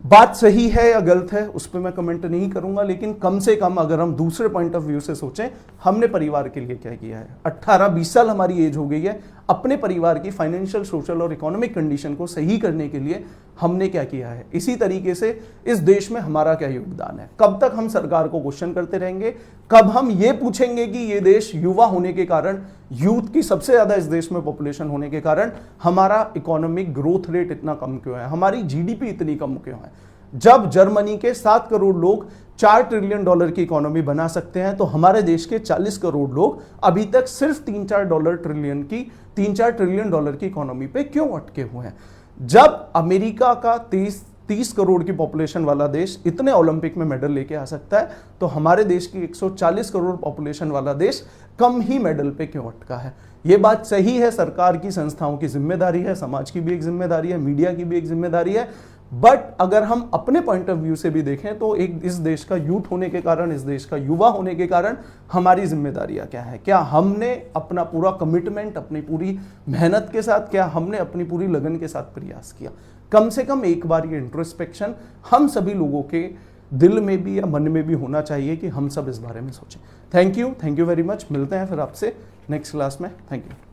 [SPEAKER 1] बात सही है या गलत है उस पर मैं कमेंट नहीं करूंगा, लेकिन कम से कम अगर हम दूसरे पॉइंट ऑफ व्यू से सोचें, हमने परिवार के लिए क्या किया है। 18-20 साल हमारी एज हो गई है, अपने परिवार की फाइनेंशियल, सोशल और इकोनॉमिक कंडीशन को सही करने के लिए हमने क्या किया है। इसी तरीके से इस देश में हमारा क्या योगदान है। कब तक हम सरकार को क्वेश्चन करते रहेंगे, कब हम ये पूछेंगे कि ये देश युवा होने के कारण, यूथ की सबसे ज्यादा इस देश में पॉपुलेशन होने के कारण हमारा इकोनॉमिक ग्रोथ रेट इतना कम क्यों है, हमारी जीडीपी इतनी कम क्यों है। जब जर्मनी के 7 करोड़ लोग $4 ट्रिलियन की इकोनॉमी बना सकते हैं, तो हमारे देश के 40 करोड़ लोग अभी तक सिर्फ $3-4 ट्रिलियन की इकोनॉमी पे क्यों अटके हुए हैं। जब अमेरिका का 30 करोड़ की पॉपुलेशन वाला देश इतने ओलंपिक में मेडल लेके आ सकता है, तो हमारे देश की 140 करोड़ पॉपुलेशन वाला देश कम ही मेडल पे क्यों अटका है। ये बात सही है, सरकार की, संस्थाओं की जिम्मेदारी है, समाज की भी एक जिम्मेदारी है, मीडिया की भी एक जिम्मेदारी है। बट अगर हम अपने पॉइंट ऑफ व्यू से भी देखें तो एक इस देश का यूथ होने के कारण, इस देश का युवा होने के कारण हमारी जिम्मेदारियां क्या है। क्या हमने अपना पूरा कमिटमेंट, अपनी पूरी मेहनत के साथ, क्या हमने अपनी पूरी लगन के साथ प्रयास किया। कम से कम एक बार ये इंट्रोस्पेक्शन हम सभी लोगों के दिल में भी या मन में भी होना चाहिए कि हम सब इस बारे में सोचें। Thank you very much. मिलते हैं फिर आपसे नेक्स्ट क्लास में। Thank you.